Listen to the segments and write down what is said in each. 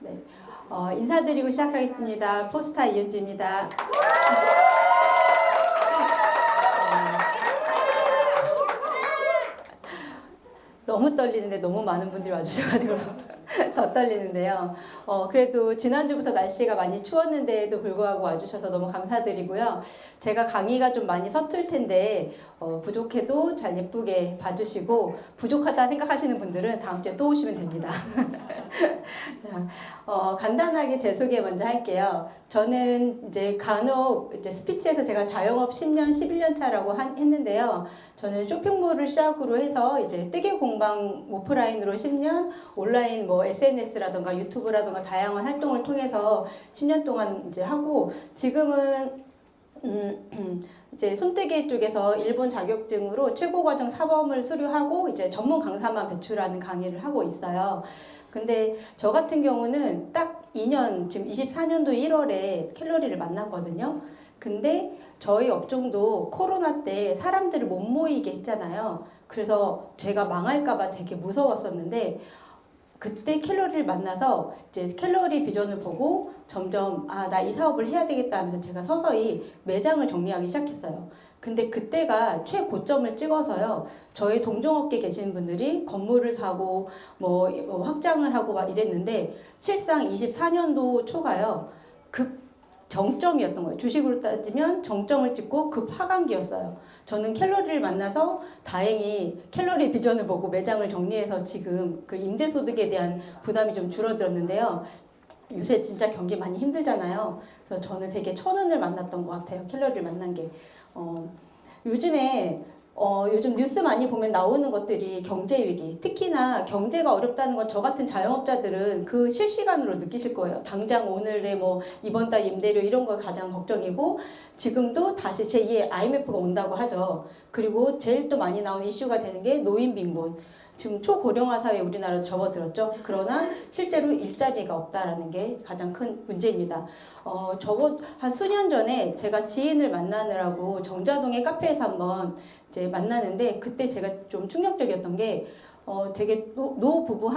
네, 인사드리고 시작하겠습니다. 포스타 이은주입니다. 너무 떨리는데 너무 많은 분들이 와주셔가지고 더 떨리는데요. 그래도 지난주부터 날씨가 많이 추웠는데도 불구하고 와주셔서 너무 감사드리고요. 제가 강의가 좀 많이 서툴 텐데 부족해도 잘 예쁘게 봐주시고, 부족하다 생각하시는 분들은 다음 주에 또 오시면 됩니다. 자, 간단하게 제 소개 먼저 할게요. 저는 이제 간혹 이제 스피치에서 제가 자영업 10년, 11년 차라고 했는데요. 저는 쇼핑몰을 시작으로 해서 이제 뜨개 공방 오프라인으로 10년, 온라인 뭐 SNS라던가 유튜브라던가 다양한 활동을 통해서 10년 동안 이제 하고, 지금은 이제 손뜨개 쪽에서 일본 자격증으로 최고과정 사범을 수료하고 이제 전문 강사만 배출하는 강의를 하고 있어요. 근데 저 같은 경우는 딱 2년, 지금 24년도 1월에 캘러리를 만났거든요. 근데 저희 업종도 코로나 때 사람들을 못 모이게 했잖아요. 그래서 제가 망할까봐 되게 무서웠었는데, 그때 캘러리를 만나서 이제 캘러리 비전을 보고 점점 나 이 사업을 해야 되겠다 하면서 제가 서서히 매장을 정리하기 시작했어요. 근데 그때가 최고점을 찍어서요. 저희 동종업계 계시는 분들이 건물을 사고 뭐 확장을 하고 막 이랬는데, 실상 24년도 초가요. 급 정점이었던 거예요. 주식으로 따지면 정점을 찍고 급 하강기였어요. 저는 캘러리를 만나서 다행히 캘러리 비전을 보고 매장을 정리해서 지금 그 임대소득에 대한 부담이 좀 줄어들었는데요. 요새 진짜 경기 많이 힘들잖아요. 그래서 저는 되게 천운을 만났던 것 같아요. 캘러리를 만난 게. 요즘에 요즘 뉴스 많이 보면 나오는 것들이 경제 위기, 특히나 경제가 어렵다는 건 저 같은 자영업자들은 그 실시간으로 느끼실 거예요. 당장 오늘의 뭐 이번 달 임대료 이런 거 가장 걱정이고, 지금도 다시 제2의 IMF가 온다고 하죠. 그리고 제일 또 많이 나오는 이슈가 되는 게 노인 빈곤. 지금 초고령화 사회에 우리나라도 접어들었죠. 그러나 실제로 일자리가 없다라는 게 가장 큰 문제입니다. 저거 한 수년 전에 제가 지인을 만나느라고 정자동의 카페에서 한번 이제 만나는데, 그때 제가 좀 충격적이었던 게 되게 노부부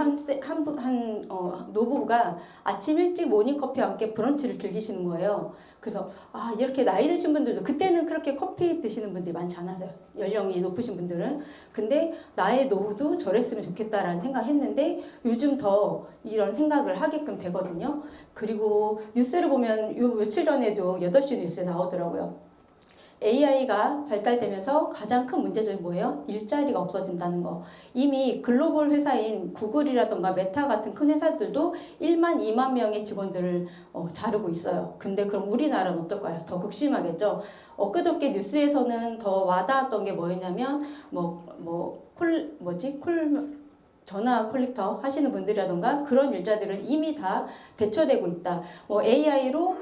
노부부가 아침 일찍 모닝커피와 함께 브런치를 즐기시는 거예요. 그래서 이렇게 나이 드신 분들도, 그때는 그렇게 커피 드시는 분들이 많지 않았어요. 연령이 높으신 분들은. 근데 나의 노후도 저랬으면 좋겠다라는 생각을 했는데, 요즘 더 이런 생각을 하게끔 되거든요. 그리고 뉴스를 보면 요 며칠 전에도 8시 뉴스에 나오더라고요. AI가 발달되면서 가장 큰 문제점이 뭐예요? 일자리가 없어진다는 거. 이미 글로벌 회사인 구글이라던가 메타 같은 큰 회사들도 1만, 2만 명의 직원들을 자르고 있어요. 근데 그럼 우리나라는 어떨까요? 더 극심하겠죠? 엊그저께 뉴스에서는 더 와닿았던 게 뭐였냐면, 전화 콜렉터 하시는 분들이라던가 그런 일자들은 이미 다 대처되고 있다. AI로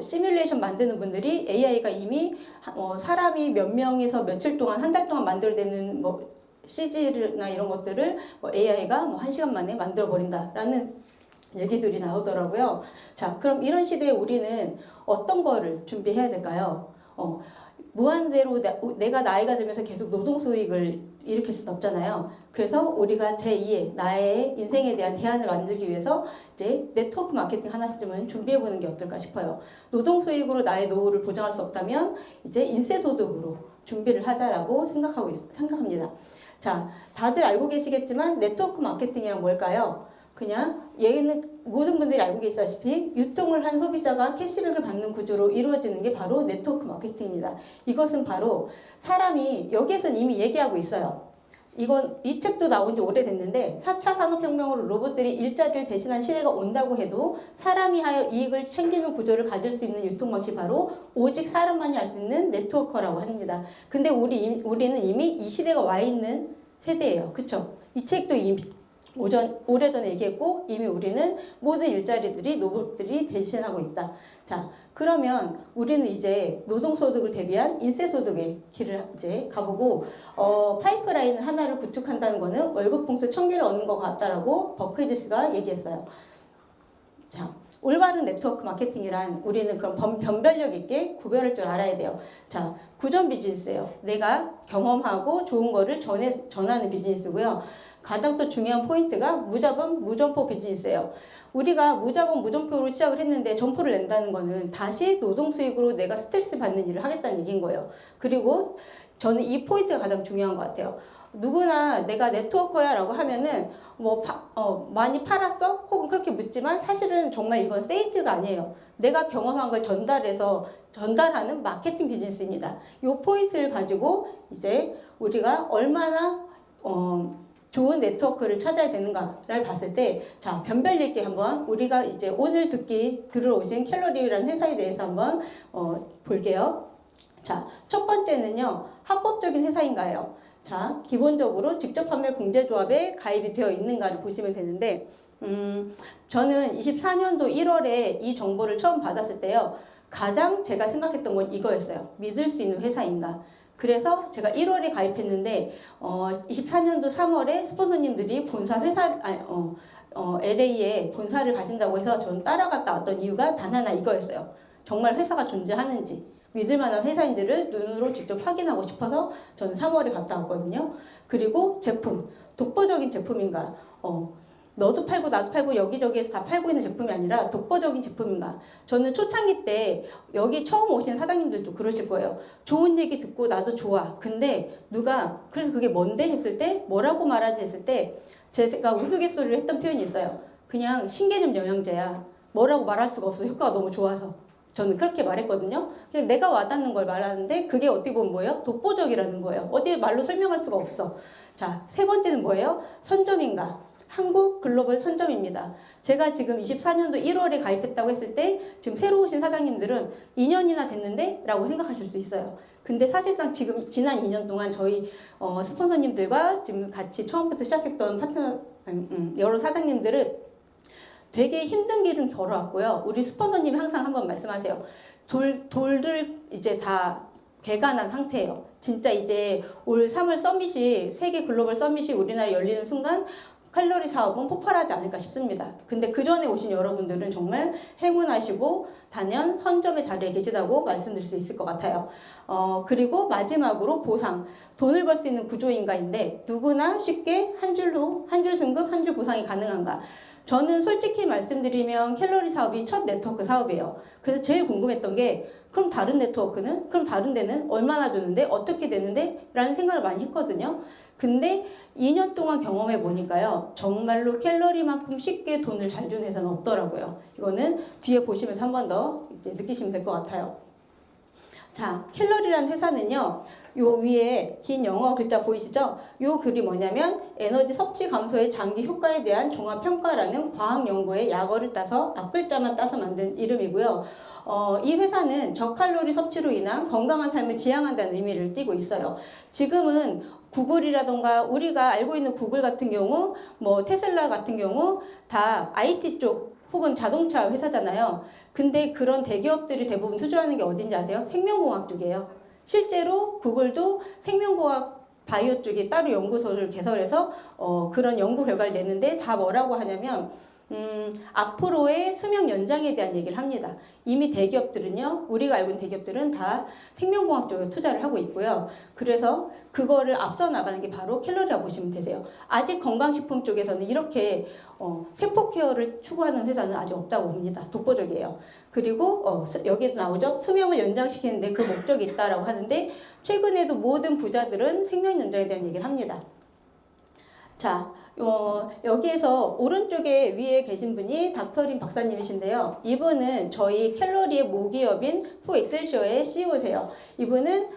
시뮬레이션 만드는 분들이 AI가 이미 사람이 몇 명에서 며칠 동안 한 달 동안 만들어내는 CG나 이런 것들을 AI가 1시간 만에 만들어 버린다라는 얘기들이 나오더라고요. 자, 그럼 이런 시대에 우리는 어떤 거를 준비해야 될까요? 무한대로 내가 나이가 들면서 계속 노동 수익을 일으킬 수는 없잖아요. 그래서 우리가 제2의 나의 인생에 대한 대안을 만들기 위해서 이제 네트워크 마케팅 하나쯤은 준비해보는 게 어떨까 싶어요. 노동 수익으로 나의 노후를 보장할 수 없다면 이제 인세 소득으로 준비를 하자라고 생각합니다. 자, 다들 알고 계시겠지만 네트워크 마케팅이란 뭘까요? 그냥 얘는 모든 분들이 알고 계시다시피 유통을 한 소비자가 캐시백을 받는 구조로 이루어지는 게 바로 네트워크 마케팅입니다. 이것은 바로 사람이, 여기에서는 이미 얘기하고 있어요. 이 책도 나온 지 오래됐는데 4차 산업혁명으로 로봇들이 일자리를 대신한 시대가 온다고 해도 사람이 하여 이익을 챙기는 구조를 가질 수 있는 유통 방식이 바로 오직 사람만이 할 수 있는 네트워커라고 합니다. 근데 우리는 이미 이 시대가 와 있는 세대예요. 그쵸? 이 책도 이미 오래전에 얘기했고, 이미 우리는 모든 일자리들이 로봇들이 대신하고 있다. 자, 그러면 우리는 이제 노동소득을 대비한 인세소득의 길을 이제 가보고, 파이프라인 하나를 구축한다는 거는 월급 봉투 1000개를 얻는 것 같다라고 버크헤즈 씨가 얘기했어요. 자, 올바른 네트워크 마케팅이란 우리는 그런 변별력 있게 구별할 줄 알아야 돼요. 자, 구전 비즈니스예요. 내가 경험하고 좋은 거를 전하는 비즈니스고요. 가장 또 중요한 포인트가 무자본, 무점포 비즈니스예요. 우리가 무자본, 무점포로 시작을 했는데 점포를 낸다는 거는 다시 노동 수익으로 내가 스트레스 받는 일을 하겠다는 얘기인 거예요. 그리고 저는 이 포인트가 가장 중요한 것 같아요. 누구나 내가 네트워커야 라고 하면은 많이 팔았어? 혹은 그렇게 묻지만 사실은 정말 이건 세일즈가 아니에요. 내가 경험한 걸 전달하는 마케팅 비즈니스입니다. 이 포인트를 가지고 이제 우리가 얼마나 좋은 네트워크를 찾아야 되는가를 봤을 때, 자, 변별 읽기 한번 우리가 이제 오늘 들으러 오신 캘러리라는 회사에 대해서 한번 볼게요. 자, 첫 번째는요, 합법적인 회사인가요? 자, 기본적으로 직접 판매 공제조합에 가입이 되어 있는가를 보시면 되는데, 저는 24년도 1월에 이 정보를 처음 받았을 때요, 가장 제가 생각했던 건 이거였어요. 믿을 수 있는 회사인가? 그래서 제가 1월에 가입했는데 24년도 3월에 스폰서님들이 본사 회사 LA에 본사를 가진다고 해서 저는 따라갔다 왔던 이유가 단 하나 이거였어요. 정말 회사가 존재하는지 믿을 만한 회사인지를 눈으로 직접 확인하고 싶어서 저는 3월에 갔다 왔거든요. 그리고 제품, 독보적인 제품인가? 너도 팔고 나도 팔고 여기저기에서 다 팔고 있는 제품이 아니라 독보적인 제품인가. 저는 초창기 때 여기 처음 오신 사장님들도 그러실 거예요. 좋은 얘기 듣고 나도 좋아. 근데 누가 그래서 그게 뭔데 했을 때 뭐라고 말하지 했을 때 제가 우스갯소리를 했던 표현이 있어요. 그냥 신개념 영양제야. 뭐라고 말할 수가 없어. 효과가 너무 좋아서. 저는 그렇게 말했거든요. 그냥 내가 와닿는 걸 말하는데 그게 어떻게 보면 뭐예요? 독보적이라는 거예요. 어디 말로 설명할 수가 없어. 자, 세 번째는 뭐예요? 선점인가? 한국 글로벌 선점입니다. 제가 지금 24년도 1월에 가입했다고 했을 때 지금 새로 오신 사장님들은 2년이나 됐는데? 라고 생각하실 수 있어요. 근데 사실상 지금 지난 2년 동안 저희 스폰서님들과 지금 같이 처음부터 시작했던 파트너 여러 사장님들을 되게 힘든 길은 걸어왔고요. 우리 스폰서님이 항상 한번 말씀하세요. 돌들 이제 다 개간한 상태예요. 진짜 이제 올 3월 서밋이 세계 글로벌 서밋이 우리나라에 열리는 순간 칼로리 사업은 폭발하지 않을까 싶습니다. 근데 그 전에 오신 여러분들은 정말 행운하시고 단연 선점의 자리에 계시다고 말씀드릴 수 있을 것 같아요. 그리고 마지막으로 보상. 돈을 벌 수 있는 구조인가인데 누구나 쉽게 한 줄 승급, 한 줄 보상이 가능한가? 저는 솔직히 말씀드리면 캘러리 사업이 첫 네트워크 사업이에요. 그래서 제일 궁금했던 게 그럼 다른 네트워크는? 그럼 다른 데는 얼마나 주는데? 어떻게 되는데? 라는 생각을 많이 했거든요. 근데 2년 동안 경험해 보니까요. 정말로 캘러리만큼 쉽게 돈을 잘 주는 회사는 없더라고요. 이거는 뒤에 보시면서 한 번 더 느끼시면 될 것 같아요. 자, 캘러리라는 회사는요. 요 위에 긴 영어 글자 보이시죠? 요 글이 뭐냐면 에너지 섭취 감소의 장기 효과에 대한 종합평가라는 과학 연구의 약어를 따서 앞글자만 따서 만든 이름이고요. 이 회사는 저칼로리 섭취로 인한 건강한 삶을 지향한다는 의미를 띠고 있어요. 지금은 구글이라던가 우리가 알고 있는 구글 같은 경우, 뭐 테슬라 같은 경우 다 IT 쪽 혹은 자동차 회사잖아요. 근데 그런 대기업들이 대부분 투자하는 게 어딘지 아세요? 생명공학 쪽이에요. 실제로 구글도 생명공학 바이오 쪽에 따로 연구소를 개설해서 그런 연구 결과를 내는데 다 뭐라고 하냐면 앞으로의 수명 연장에 대한 얘기를 합니다. 이미 대기업들은요, 우리가 알고 있는 대기업들은 다 생명공학 쪽에 투자를 하고 있고요. 그래서 그거를 앞서 나가는 게 바로 캘러리라고 보시면 되세요. 아직 건강식품 쪽에서는 이렇게 세포 케어를 추구하는 회사는 아직 없다고 봅니다. 독보적이에요. 그리고 여기에도 나오죠. 수명을 연장시키는데 그 목적이 있다라고 하는데 최근에도 모든 부자들은 생명 연장에 대한 얘기를 합니다. 자, 여기에서 오른쪽에 위에 계신 분이 닥터린 박사님이신데요. 이분은 저희 캘러리의 모기업인 포엑셀시어의 CEO세요. 이분은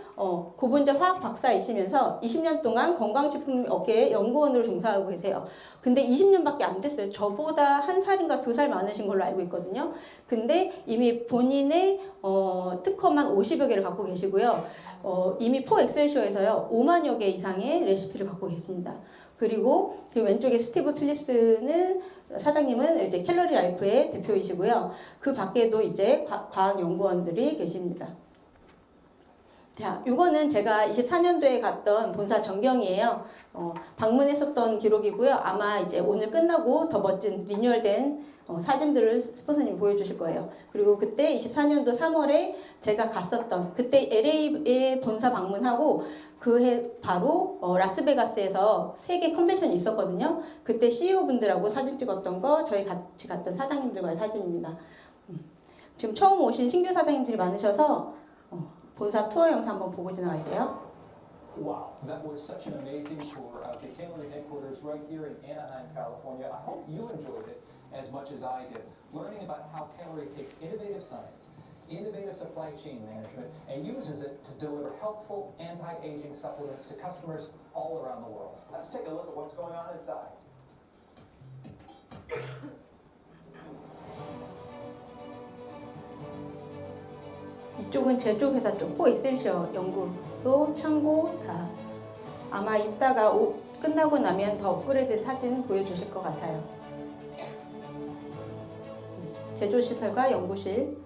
고분자 화학 박사이시면서 20년 동안 건강식품 업계의 연구원으로 종사하고 계세요. 근데 20년밖에 안 됐어요. 저보다 한 살인가 2살 많으신 걸로 알고 있거든요. 근데 이미 본인의 특허만 50여 개를 갖고 계시고요. 이미 포엑셀시어에서요 5만여 개 이상의 레시피를 갖고 계십니다. 그리고 그 왼쪽에 스티브 필립스는 사장님은 이제 캘러리 라이프의 대표이시고요. 그 밖에도 이제 과학 연구원들이 계십니다. 자, 요거는 제가 24년도에 갔던 본사 전경이에요. 방문했었던 기록이고요. 아마 이제 오늘 끝나고 더 멋진 리뉴얼된 사진들을 스폰서님 보여주실 거예요. 그리고 그때 24년도 3월에 제가 갔었던 그때 LA에 본사 방문하고 그 해 바로 라스베가스에서 세계 컨벤션이 있었거든요. 그때 CEO 분들하고 사진 찍었던 거 저희 같이 갔던 사장님들과의 사진입니다. 지금 처음 오신 신규 사장님들이 많으셔서 본사 투어 영상 한번 보고 지나갈게요. Wow, that was such an amazing tour of the Killenly headquarters right here in Anaheim, California. I hope you enjoyed it as much as I did, learning about how Killenly takes innovative science, innovative supply chain management, and uses it to deliver healthful anti-aging supplements to customers all around the world. Let's take a look at what's going on inside. 이쪽은 제조회사 쪽, 포엑셀시어 연구소, 창고 다 아마 이따가 끝나고 나면 더 업그레이드 사진 보여주실 것 같아요. 제조시설과 연구실.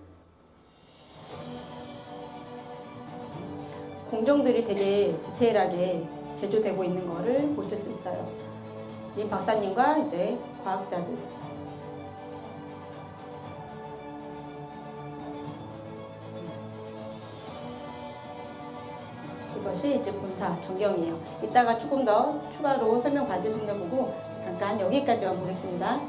공정들이 되게 디테일하게 제조되고 있는 거를 보실 수 있어요. 임 박사님과 이제 과학자들. 이것이 이제 본사 전경이에요. 이따가 조금 더 추가로 설명 받으신다 보고 잠깐 여기까지만 보겠습니다.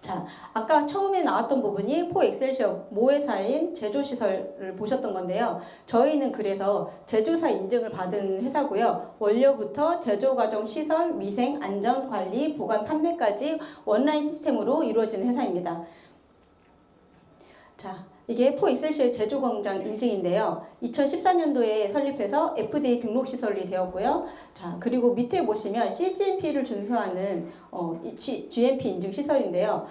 자, 아까 처음에 나왔던 부분이 포엑셀시어 모회사인 제조시설을 보셨던 건데요. 저희는 그래서 제조사 인증을 받은 회사고요. 원료부터 제조과정 시설, 위생, 안전, 관리, 보관, 판매까지 원라인 시스템으로 이루어지는 회사입니다. 자, 이게 포엑셀시어 제조공장 인증인데요. 2014년도에 설립해서 FDA 등록 시설이 되었고요. 자, 그리고 밑에 보시면 CGMP를 준수하는 GMP 인증 시설인데요.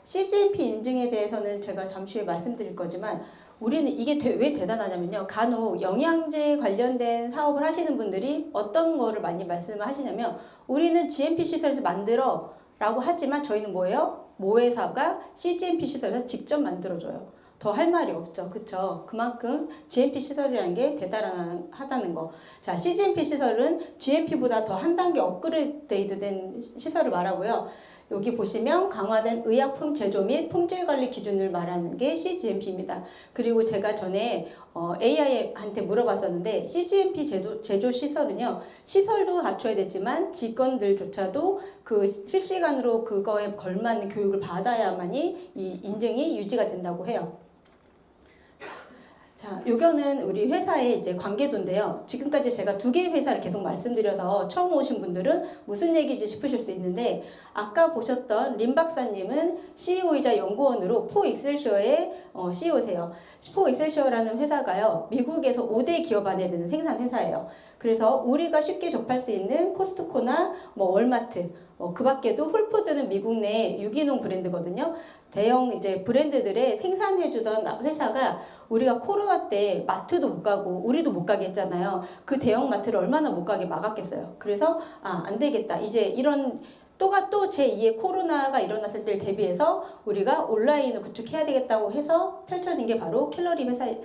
CGMP 인증에 대해서는 제가 잠시 후에 말씀드릴 거지만 우리는 이게 왜 대단하냐면요. 간혹 영양제 관련된 사업을 하시는 분들이 어떤 거를 많이 말씀을 하시냐면 우리는 GMP 시설에서 만들어 라고 하지만 저희는 뭐예요? 모회사가 CGMP 시설에서 직접 만들어줘요. 더 할 말이 없죠. 그쵸? 그만큼 GMP 시설이라는 게 대단하다는 거. 자, CGMP 시설은 GMP보다 더 한 단계 업그레이드 된 시설을 말하고요. 여기 보시면 강화된 의약품 제조 및 품질 관리 기준을 말하는 게 CGMP입니다. 그리고 제가 전에 AI한테 물어봤었는데 CGMP 제조 시설은요. 시설도 갖춰야 되지만 직원들조차도 그 실시간으로 그거에 걸맞는 교육을 받아야만이 이 인증이 유지가 된다고 해요. 자, 요거는 우리 회사의 이제 관계도인데요. 지금까지 제가 두 개의 회사를 계속 말씀드려서 처음 오신 분들은 무슨 얘기인지 싶으실 수 있는데 아까 보셨던 림 박사님은 CEO이자 연구원으로 포엑셀시어의 CEO세요. 포엑셀시어라는 회사가요. 미국에서 5대 기업 안에 드는 생산 회사예요. 그래서 우리가 쉽게 접할 수 있는 코스트코나 월마트, 그 밖에도 홀푸드는 미국 내 유기농 브랜드거든요. 대형 이제 브랜드들의 생산해주던 회사가 우리가 코로나 때 마트도 못 가고 우리도 못 가게 했잖아요. 그 대형 마트를 얼마나 못 가게 막았겠어요. 그래서 안 되겠다. 이제 이런 또 제2의 코로나가 일어났을 때를 대비해서 우리가 온라인을 구축해야 되겠다고 해서 펼쳐진 게 바로 캘러리 회사의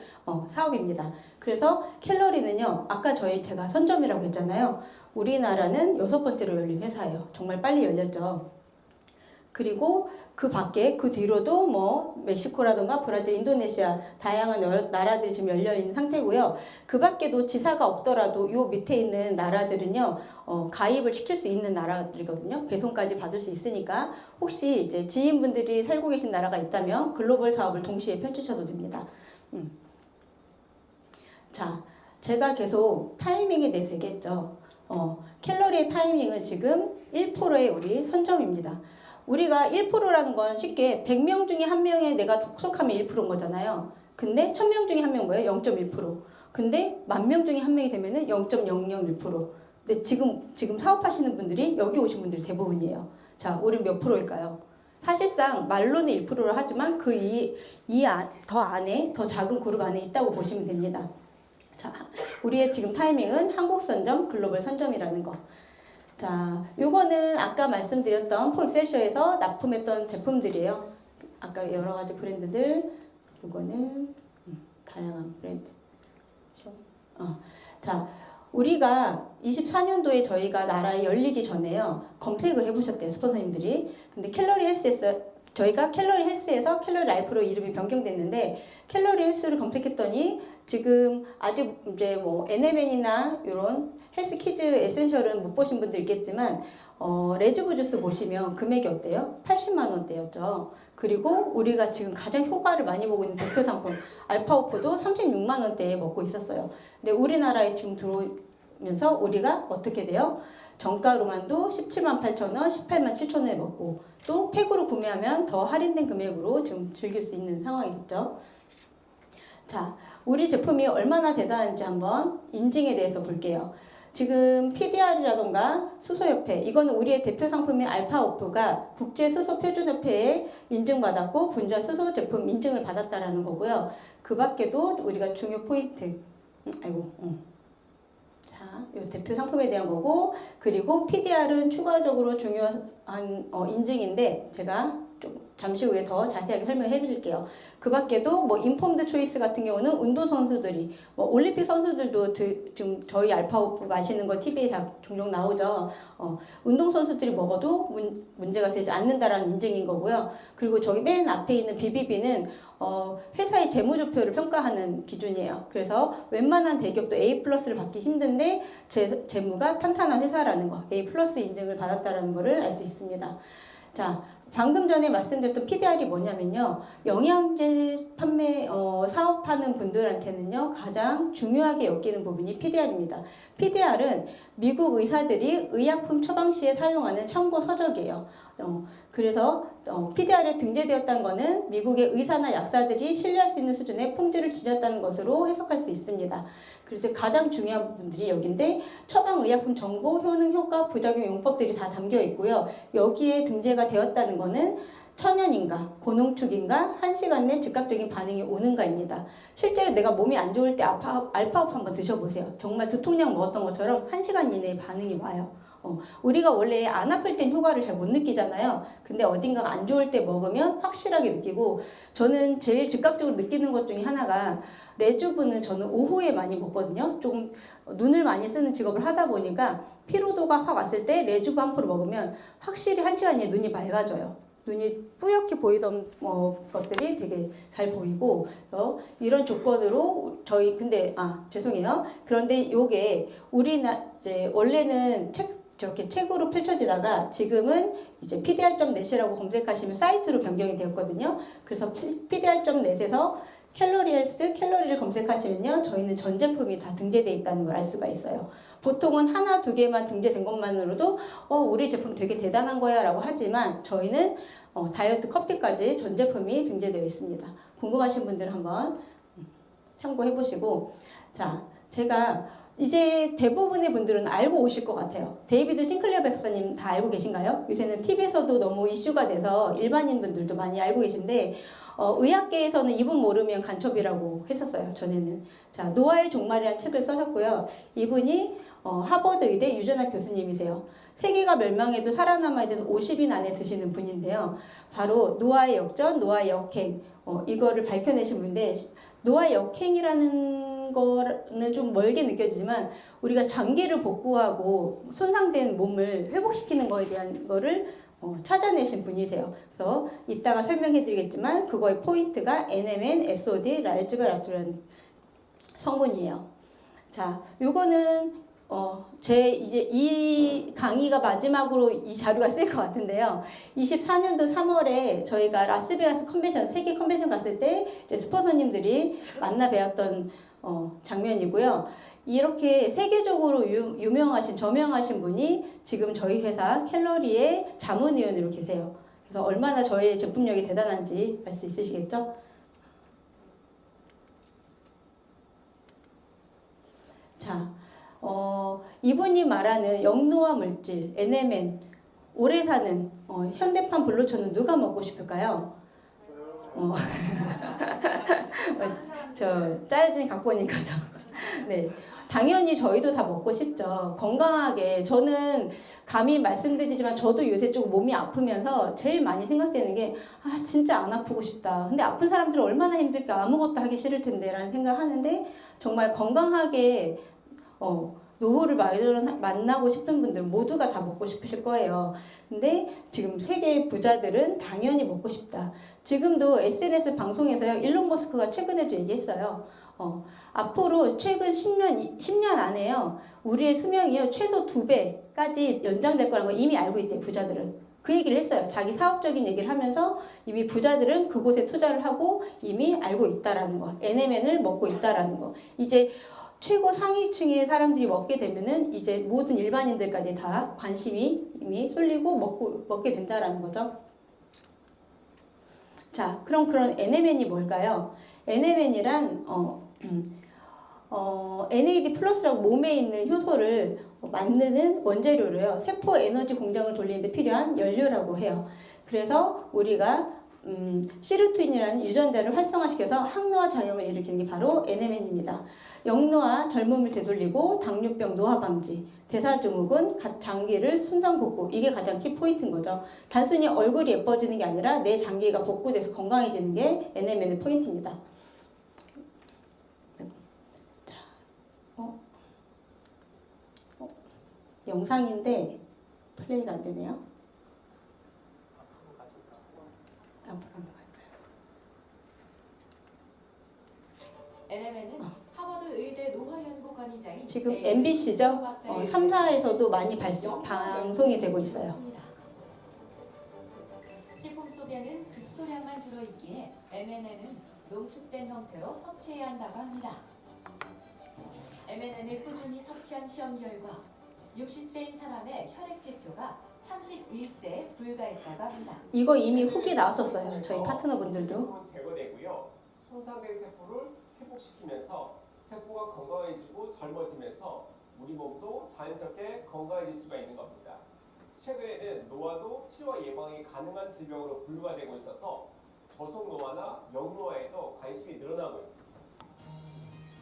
사업입니다. 그래서 캘러리는요. 아까 제가 선점이라고 했잖아요. 우리나라는 6번째로 열린 회사예요. 정말 빨리 열렸죠. 그리고 그 밖에 그 뒤로도 멕시코라든가 브라질, 인도네시아 다양한 여러 나라들이 지금 열려 있는 상태고요. 그 밖에도 지사가 없더라도 요 밑에 있는 나라들은요. 가입을 시킬 수 있는 나라들이거든요. 배송까지 받을 수 있으니까 혹시 이제 지인분들이 살고 계신 나라가 있다면 글로벌 사업을 동시에 펼치셔도 됩니다. 자, 제가 계속 타이밍에 대해서 얘기했죠. 캘러리의 타이밍은 지금 1%의 우리 선점입니다. 우리가 1%라는 건 쉽게 100명 중에 1명에 내가 속하면 1%인 거잖아요. 근데 1000명 중에 1명 뭐예요? 0.1%. 근데 10,000명 중에 1명이 되면은 0.001%. 근데 지금 사업하시는 분들이 여기 오신 분들이 대부분이에요. 자, 우리 몇 프로일까요? 사실상 말로는 1%를 하지만 더 안에, 더 작은 그룹 안에 있다고 보시면 됩니다. 자, 우리의 지금 타이밍은 한국 선점, 글로벌 선점이라는 거. 자, 요거는 아까 말씀드렸던 포엑셀시어에서 납품했던 제품들이에요. 아까 여러 가지 브랜드들, 요거는 다 다양한 브랜드. 자, 우리가 24년도에 저희가 나라에 열리기 전에요. 검색을 해보셨대요, 스폰서님들이. 근데 캘로리 헬스에서 저희가 캘로리 헬스에서 캘로리 라이프로 이름이 변경됐는데 캘로리 헬스를 검색했더니 지금 아직 이제 뭐 NMN이나 이런 헬스 키즈 에센셜은 못 보신 분들 있겠지만 레즈브 주스 보시면 금액이 어때요? 80만 원대였죠. 그리고 우리가 지금 가장 효과를 많이 보고 있는 대표 상품 알파오프도 36만 원대에 먹고 있었어요. 근데 우리나라에 지금 들어오면서 우리가 어떻게 돼요? 정가로만도 17만 8천 원, 18만 7천 원에 먹고 또 팩으로 구매하면 더 할인된 금액으로 지금 즐길 수 있는 상황이 있죠. 자, 우리 제품이 얼마나 대단한지 한번 인증에 대해서 볼게요. 지금 PDR이라던가 수소협회, 이거는 우리의 대표 상품인 알파오프가 국제수소표준협회에 인증받았고 분자 수소 제품 인증을 받았다라는 거고요. 그 밖에도 우리가 중요 포인트, 자, 이 대표 상품에 대한 거고, 그리고 PDR은 추가적으로 중요한 인증인데 제가 좀 잠시 후에 더 자세하게 설명해 드릴게요. 그 밖에도 뭐 인폼드 초이스 같은 경우는 운동 선수들이 뭐 올림픽 선수들도 지금 저희 알파오프 마시는 거 TV에 종종 나오죠. 운동 선수들이 먹어도 문제가 되지 않는다라는 인증인 거고요. 그리고 저기 맨 앞에 있는 BBB는 회사의 재무조표를 평가하는 기준이에요. 그래서 웬만한 대기업도 A+를 받기 힘든데 재무가 탄탄한 회사라는 거, A+ 인증을 받았다라는 거를 알 수 있습니다. 자, 방금 전에 말씀드렸던 PDR이 뭐냐면요. 영양제 판매, 사업하는 분들한테는요, 가장 중요하게 여기는 부분이 PDR입니다. PDR은 미국 의사들이 의약품 처방 시에 사용하는 참고 서적이에요. 그래서 PDR에 등재되었다는 것은 미국의 의사나 약사들이 신뢰할 수 있는 수준의 품질을 지녔다는 것으로 해석할 수 있습니다. 그래서 가장 중요한 부분들이 여기인데 처방 의약품 정보, 효능, 효과, 부작용, 용법들이 다 담겨 있고요. 여기에 등재가 되었다는 것은 천연인가, 고농축인가, 1시간 내 즉각적인 반응이 오는가입니다. 실제로 내가 몸이 안 좋을 때 알파오프 한번 드셔보세요. 정말 두통약 먹었던 것처럼 1시간 이내에 반응이 와요. 우리가 원래 안 아플 땐 효과를 잘 못 느끼잖아요. 근데 어딘가 안 좋을 때 먹으면 확실하게 느끼고, 저는 제일 즉각적으로 느끼는 것 중에 하나가 레주브는 저는 오후에 많이 먹거든요. 조금 눈을 많이 쓰는 직업을 하다 보니까 피로도가 확 왔을 때 레주브 한 포를 먹으면 확실히 1시간 이내에 눈이 맑아져요. 눈이 뿌옇게 보이던 것들이 되게 잘 보이고, 이런 조건으로 죄송해요. 그런데 요게 이제 원래는 저렇게 책으로 펼쳐지다가 지금은 이제 pdr.net이라고 검색하시면 사이트로 변경이 되었거든요. 그래서 pdr.net에서 캘로리 헬스, 캘로리를 검색하시면요, 저희는 전 제품이 다 등재되어 있다는 걸 알 수가 있어요. 보통은 하나, 두 개만 등재된 것만으로도 우리 제품 되게 대단한 거야 라고 하지만 저희는 다이어트 커피까지 전 제품이 등재되어 있습니다. 궁금하신 분들 한번 참고해 보시고, 자, 제가 이제 대부분의 분들은 알고 오실 것 같아요. 데이비드 싱클레어 박사님 다 알고 계신가요? 요새는 TV에서도 너무 이슈가 돼서 일반인 분들도 많이 알고 계신데, 의학계에서는 이분 모르면 간첩이라고 했었어요, 전에는. 자, 노아의 종말이라는 책을 써셨고요. 이분이 하버드 의대 유전학 교수님이세요. 세계가 멸망해도 살아남아야 되는 50인 안에 드시는 분인데요. 바로 노아의 역전, 노아의 역행, 이거를 밝혀내신 분인데, 노아의 역행이라는 거는 좀 멀게 느껴지지만 우리가 장기를 복구하고 손상된 몸을 회복시키는 거에 대한 거를 찾아내신 분이세요. 그래서 이따가 설명해 드리겠지만 그거의 포인트가 NMN, SOD, 라이즈베라토라는 성분이에요. 자, 요거는 이제 이 강의가 마지막으로 이 자료가 쓸 것 같은데요. 24년도 3월에 저희가 라스베가스 컨벤션, 세계 컨벤션 갔을 때 이제 스폰서님들이 만나 뵈었던 장면이고요. 이렇게 세계적으로 유명하신, 저명하신 분이 지금 저희 회사 캘러리의 자문위원으로 계세요. 그래서 얼마나 저희의 제품력이 대단한지 알 수 있으시겠죠? 자, 이분이 말하는 영노화 물질, NMN, 오래 사는 현대판 블루초는 누가 먹고 싶을까요? 저 짜여진 각본인 거죠. 네, 당연히 저희도 다 먹고 싶죠. 건강하게. 저는 감히 말씀드리지만 저도 요새 좀 몸이 아프면서 제일 많이 생각되는 게 아, 진짜 안 아프고 싶다. 근데 아픈 사람들은 얼마나 힘들까. 아무것도 하기 싫을 텐데 라는 생각하는데 정말 건강하게 노후를 만나고 싶은 분들 모두가 다 먹고 싶으실 거예요. 근데 지금 세계 부자들은 당연히 먹고 싶다. 지금도 SNS 방송에서요, 일론 머스크가 최근에도 얘기했어요. 앞으로 최근 10년 안에요, 우리의 수명이요, 최소 2배까지 연장될 거라는 걸 이미 알고 있대요, 부자들은. 그 얘기를 했어요. 자기 사업적인 얘기를 하면서 이미 부자들은 그곳에 투자를 하고 이미 알고 있다라는 거. NMN을 먹고 있다라는 거. 이제 최고 상위층의 사람들이 먹게 되면은 이제 모든 일반인들까지 다 관심이 이미 쏠리고 먹게 된다라는 거죠. 자, 그럼 그런 NMN이 뭘까요? NMN이란 NAD 플러스라고 몸에 있는 효소를 만드는 원재료로요. 세포 에너지 공장을 돌리는데 필요한 연료라고 해요. 그래서 우리가 시루틴이라는 유전자를 활성화시켜서 항노화 작용을 일으키는 게 바로 NMN입니다. 영노화, 젊음을 되돌리고 당뇨병 노화 방지, 대사증후군, 장기를 손상 복구, 이게 가장 키 포인트인 거죠. 단순히 얼굴이 예뻐지는 게 아니라 내 장기가 복구돼서 건강해지는 게 NMN의 포인트입니다. 영상인데 플레이가 안 되네요. 앞으로 한번 갈까요? NMN은 하버드 의대 노화연구관이자인 지금 MBC죠? 3사에서도 많이 방송이 되고 있어요. 식품 속에는 극소량만 들어있기에 MNN은 농축된 형태로 섭취해야 한다고 합니다. MNN을 꾸준히 섭취한 시험 결과 60세인 사람의 혈액 지표가 31세에 불과했다고 합니다. 이거 이미 후기 나왔었어요. 저희 파트너분들도. 제거되고요. 손상된 세포를 회복시키면서 세포가 건강해지고 젊어지면서 우리 몸도 자연스럽게 건강해질 수가 있는 겁니다. 최근에는 노화도 치료 예방이 가능한 질병으로 분류가 되고 있어서 저속노화나 영노화에도 관심이 늘어나고 있습니다.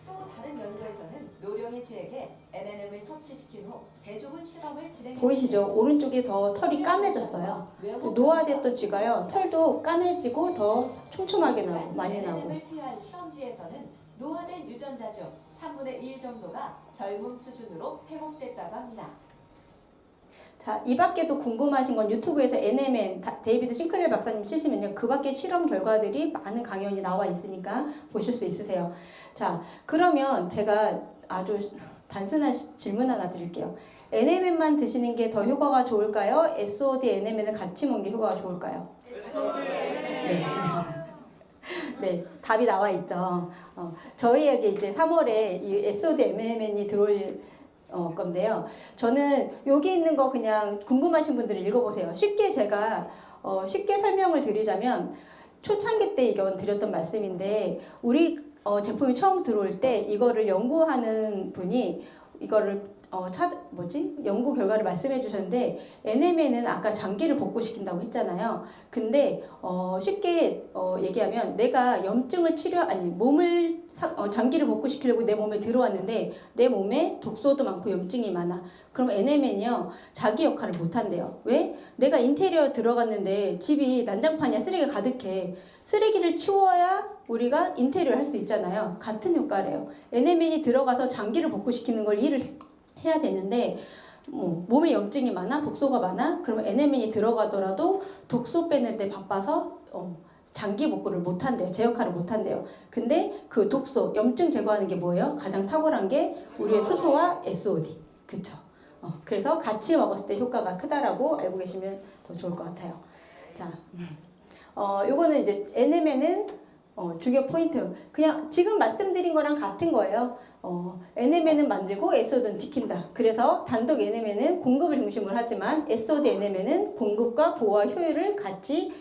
또 다른 연구에서는 노령의 쥐에게 NMN을 섭취시킨 후 대조군 실험을 진행했습니다. 보이시죠? 오른쪽에 더 털이 까매졌어요. 노화됐던 쥐가요, 털도 까매지고 더 촘촘하게 나고 많이 나고. NMN을 투여한 실험지에서는 노화된 유전자 중 3분의 1 정도가 젊음 수준으로 회복됐다고 합니다. 자, 이 밖에도 궁금하신 건 유튜브에서 NMN 데이비드 싱클레어 박사님 치시면요, 그 밖에 실험 결과들이 많은 강연이 나와 있으니까 보실 수 있으세요. 자, 그러면 제가 아주 단순한 질문 하나 드릴게요. NMN만 드시는 게 더 효과가 좋을까요? SOD, NMN을 같이 먹는 게 효과가 좋을까요? 네. 네, 답이 나와 있죠. 저희에게 이제 3월에 이 SOD, NMN이 들어올 건데요. 저는 여기 있는 거 그냥 궁금하신 분들은 읽어보세요. 쉽게 제가 쉽게 설명을 드리자면 초창기 때 이건 드렸던 말씀인데 우리 제품이 처음 들어올 때 이거를 연구하는 분이 이거를 연구 결과를 말씀해 주셨는데 NMN은 아까 장기를 복구시킨다고 했잖아요. 근데 쉽게 얘기하면 내가 염증을 몸을 장기를 복구시키려고 내 몸에 들어왔는데 내 몸에 독소도 많고 염증이 많아. 그럼 NMN이요, 자기 역할을 못한대요. 왜? 내가 인테리어 들어갔는데 집이 난장판이야, 쓰레기가 가득해. 쓰레기를 치워야 우리가 인테리어를 할 수 있잖아요. 같은 효과래요. NMN이 들어가서 장기를 복구시키는 걸 일을 해야 되는데 몸에 염증이 많아, 독소가 많아, 그러면 NMN이 들어가더라도 독소 빼는데 바빠서 장기 복구를 못한대요. 제 역할을 못한대요. 근데 그 독소, 염증 제거하는 게 뭐예요? 가장 탁월한 게 우리의 수소와 SOD. 그쵸? 그래서 같이 먹었을 때 효과가 크다라고 알고 계시면 더 좋을 것 같아요. 자, 요거는 이제 NMN은 중요 포인트. 그냥 지금 말씀드린 거랑 같은 거예요. NMN은 만들고 SOD는 지킨다. 그래서 단독 NMN은 공급을 중심으로 하지만 SOD NMN은 공급과 보호와 효율을 같이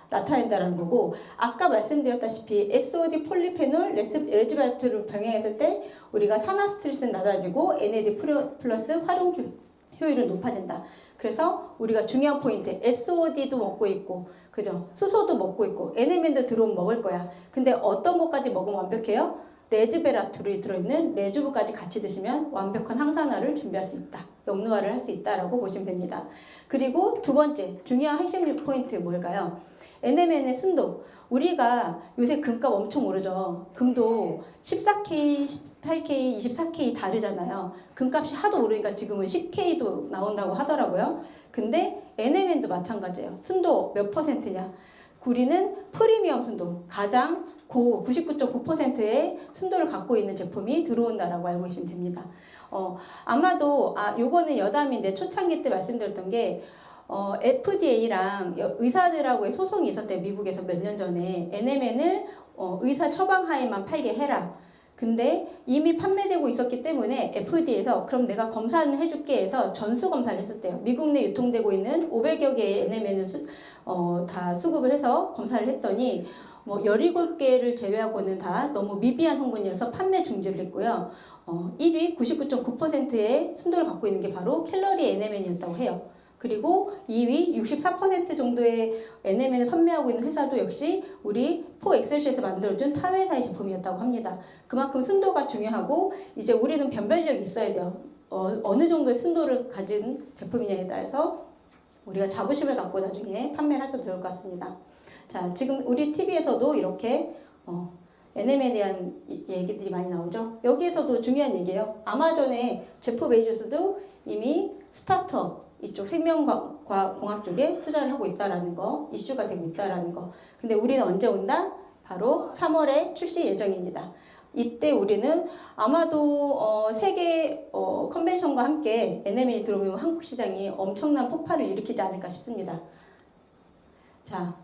나타낸다는 거고, 아까 말씀드렸다시피 SOD 폴리페놀 레즈베라트를 병행했을 때 우리가 산화 스트레스는 낮아지고 NAD 플러스 활용 효율은 높아진다. 그래서 우리가 중요한 포인트, SOD도 먹고 있고, 그죠? 수소도 먹고 있고, NMN도 들어오면 먹을 거야. 근데 어떤 것까지 먹으면 완벽해요? 레즈베라툴이 들어있는 레주브까지 같이 드시면 완벽한 항산화를 준비할 수 있다. 영노화를 할 수 있다라고 보시면 됩니다. 그리고 두 번째 중요한 핵심 포인트 뭘까요? NMN의 순도. 우리가 요새 금값 엄청 오르죠. 금도 14K, 18K, 24K 다르잖아요. 금값이 하도 오르니까 지금은 10K도 나온다고 하더라고요. 근데 NMN도 마찬가지예요. 순도 몇 %냐? 우리는 프리미엄 순도, 가장 99.9%의 순도를 갖고 있는 제품이 들어온다라고 알고 계시면 됩니다. 아마도 요거는 여담인데 초창기 때 말씀드렸던 게 FDA랑 의사들하고의 소송이 있었대요. 미국에서 몇 년 전에 NMN을 의사 처방 하에만 팔게 해라. 근데 이미 판매되고 있었기 때문에 FDA에서 그럼 내가 검사는 해줄게 해서 전수 검사를 했었대요. 미국 내 유통되고 있는 500여 개의 NMN을 다 수급을 해서 검사를 했더니 뭐 17개를 제외하고는 다 너무 미비한 성분이어서 판매 중지를 했고요. 1위 99.9%의 순도를 갖고 있는 게 바로 캘러리 NMN이었다고 해요. 그리고 2위 64% 정도의 NMN을 판매하고 있는 회사도 역시 우리 포엑셀시에서 만들어준 타 회사의 제품이었다고 합니다. 그만큼 순도가 중요하고 이제 우리는 변별력이 있어야 돼요. 어느 정도의 순도를 가진 제품이냐에 따라서 우리가 자부심을 갖고 나중에 판매를 하셔도 좋을 것 같습니다. 자, 지금 우리 TV에서도 이렇게 NM에 대한 얘기들이 많이 나오죠. 여기에서도 중요한 얘기예요. 아마존의 제프 베이조스도 이미 스타트업 이쪽 생명과학 쪽에 투자를 하고 있다라는 거, 이슈가 되고 있다라는 거. 근데 우리는 언제 온다? 바로 3월에 출시 예정입니다. 이때 우리는 아마도 세계 컨벤션과 함께 NM이 들어오면 한국 시장이 엄청난 폭발을 일으키지 않을까 싶습니다. 자,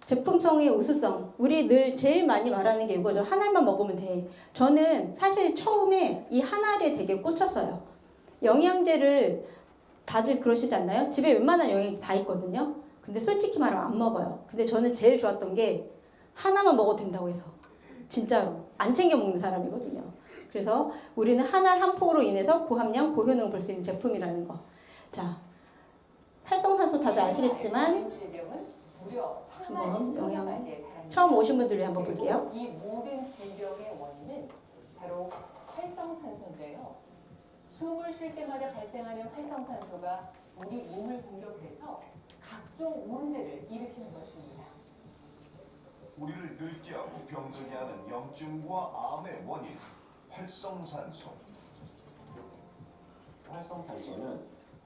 제품성의 우수성. 우리 늘 제일 많이 말하는 게 이거죠. 한 알만 먹으면 돼. 저는 사실 처음에 이 한 알에 되게 꽂혔어요. 영양제를 다들 그러시지 않나요? 집에 웬만한 영양제 다 있거든요. 근데 솔직히 말하면 안 먹어요. 근데 저는 제일 좋았던 게 하나만 먹어도 된다고 해서. 진짜로. 안 챙겨 먹는 사람이거든요. 그래서 우리는 한 알 한 포로 인해서 고함량, 고효능을 볼 수 있는 제품이라는 거. 자, 활성산소 다들 아시겠지만 한번 영양 처음 오신 분들 위해 한번 볼게요. 이 모든 질병의 원인은 바로 활성산소인데요. 숨을 쉴 때마다 발생하는 활성산소가 우리 몸을 공격해서 각종 문제를 일으키는 것입니다. 우리를 늙게 하고 병들게 하는 염증과 암의 원인, 활성산소. 활성산소는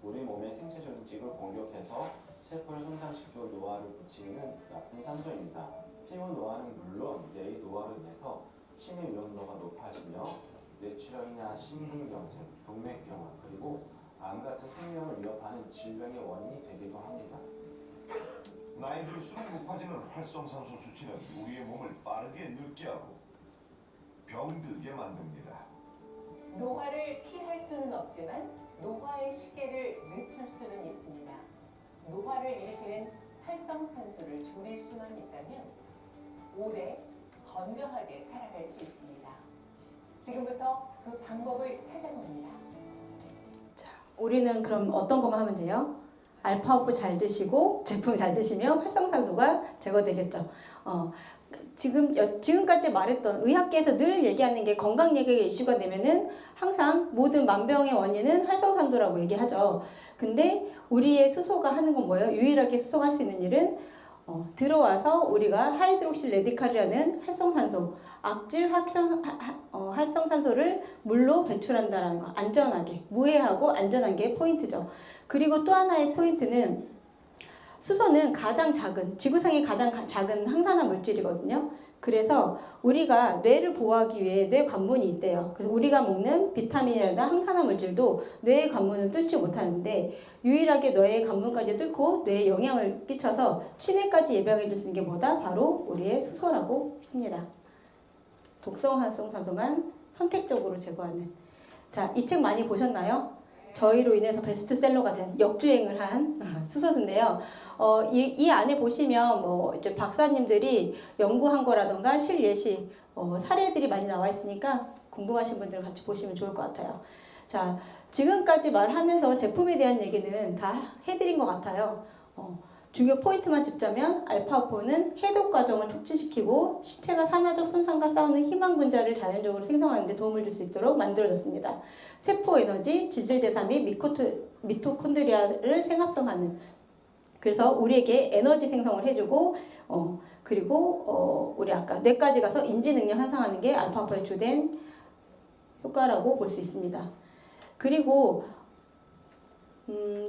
우리 몸의 생체 조직을 공격해서 세포를 손상시켜 노화를 붙이는 나쁜 산소입니다. 피부 노화는 물론 뇌의 노화로 인해서 치매 위험도가 높아지며 뇌출혈이나 심근경색, 동맥경화 그리고 암 같은 생명을 위협하는 질병의 원인이 되기도 합니다. 나이 들수록 높아지는 활성산소 수치는 우리의 몸을 빠르게 늙게 하고 병들게 만듭니다. 노화를 피할 수는 없지만 노화의 시계를 늦출 수는 있습니다. 노화를 일으키는 활성산소를 줄일 수만 있다면 오래 건강하게 살아갈 수 있습니다. 지금부터 그 방법을 찾아봅니다. 자, 우리는 그럼 어떤 것만 하면 돼요? 알파오프 잘 드시고 제품 잘 드시면 활성산소가 제거되겠죠. 지금까지 말했던 의학계에서 늘 얘기하는 게 건강 얘기가 이슈가 되면은 항상 모든 만병의 원인은 활성산소라고 얘기하죠. 근데 우리의 수소가 하는 건 뭐예요? 유일하게 수소가 할 수 있는 일은 들어와서 우리가 하이드록시 레디칼이라는 활성산소, 악질 활성산소를 물로 배출한다는 거. 안전하게, 무해하고 안전한 게 포인트죠. 그리고 또 하나의 포인트는 수소는 가장 작은, 지구상의 가장 작은 항산화 물질이거든요. 그래서 우리가 뇌를 보호하기 위해 뇌 관문이 있대요. 그래서 우리가 먹는 비타민이라든가 항산화 물질도 뇌의 관문을 뚫지 못하는데 유일하게 뇌의 관문까지 뚫고 뇌에 영향을 끼쳐서 치매까지 예방해 줄 수 있는 게 뭐다? 바로 우리의 수소라고 합니다. 독성 활성산소만 선택적으로 제거하는. 자, 이 책 많이 보셨나요? 저희로 인해서 베스트셀러가 된 역주행을 한 수소수인데요. 이 안에 보시면 뭐 이제 박사님들이 연구한 거라던가 실예시 사례들이 많이 나와 있으니까 궁금하신 분들은 같이 보시면 좋을 것 같아요. 자, 지금까지 말하면서 제품에 대한 얘기는 다 해드린 것 같아요. 중요 포인트만 짚자면 알파오포는 해독 과정을 촉진시키고 신체가 산화적 손상과 싸우는 희망 분자를 자연적으로 생성하는 데 도움을 줄 수 있도록 만들어졌습니다. 세포 에너지, 지질대사 및 미토콘드리아를 생합성하는, 그래서 우리에게 에너지 생성을 해주고 그리고 우리 아까 뇌까지 가서 인지 능력 향상하는 게 알파오포의 주된 효과라고 볼 수 있습니다. 그리고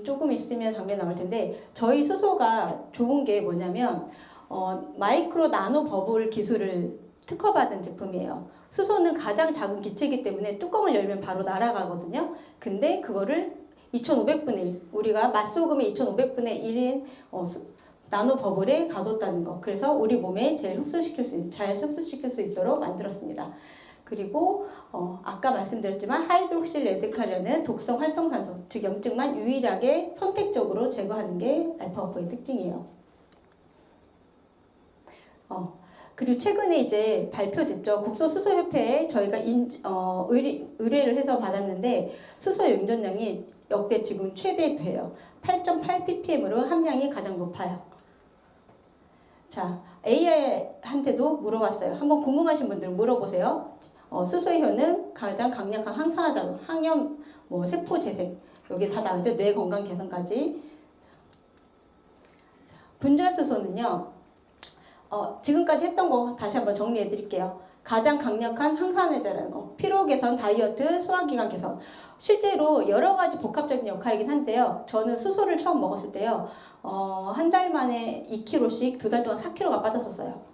조금 있으면 장면 나올 텐데 저희 수소가 좋은 게 뭐냐면 마이크로 나노 버블 기술을 특허받은 제품이에요. 수소는 가장 작은 기체이기 때문에 뚜껑을 열면 바로 날아가거든요. 근데 그거를 2500분의 1, 우리가 맛소금의 2500분의 1인 나노 버블에 가뒀다는 거. 그래서 우리 몸에 잘 흡수시킬 수 있도록 만들었습니다. 그리고 아까 말씀드렸지만 하이드록실 레드칼리아는 독성 활성산소, 즉 염증만 유일하게 선택적으로 제거하는 게 알파오포의 특징이에요. 그리고 최근에 이제 발표됐죠. 국소수소협회에 저희가 의뢰를 해서 받았는데 수소 용존량이 역대 지금 최대 배예요. 8.8 ppm으로 함량이 가장 높아요. 자, AI한테도 물어봤어요. 한번 궁금하신 분들은 물어보세요. 수소의 효는 가장 강력한 항산화작용, 항염, 세포 재생, 여기 다 나오죠. 뇌 건강 개선까지. 분자수소는요. 지금까지 했던 거 다시 한번 정리해 드릴게요. 가장 강력한 항산화제라는 거, 피로 개선, 다이어트, 소화기관 개선. 실제로 여러 가지 복합적인 역할이긴 한데요. 저는 수소를 처음 먹었을 때요. 한 달 만에 2kg씩 2달 동안 4kg가 빠졌었어요.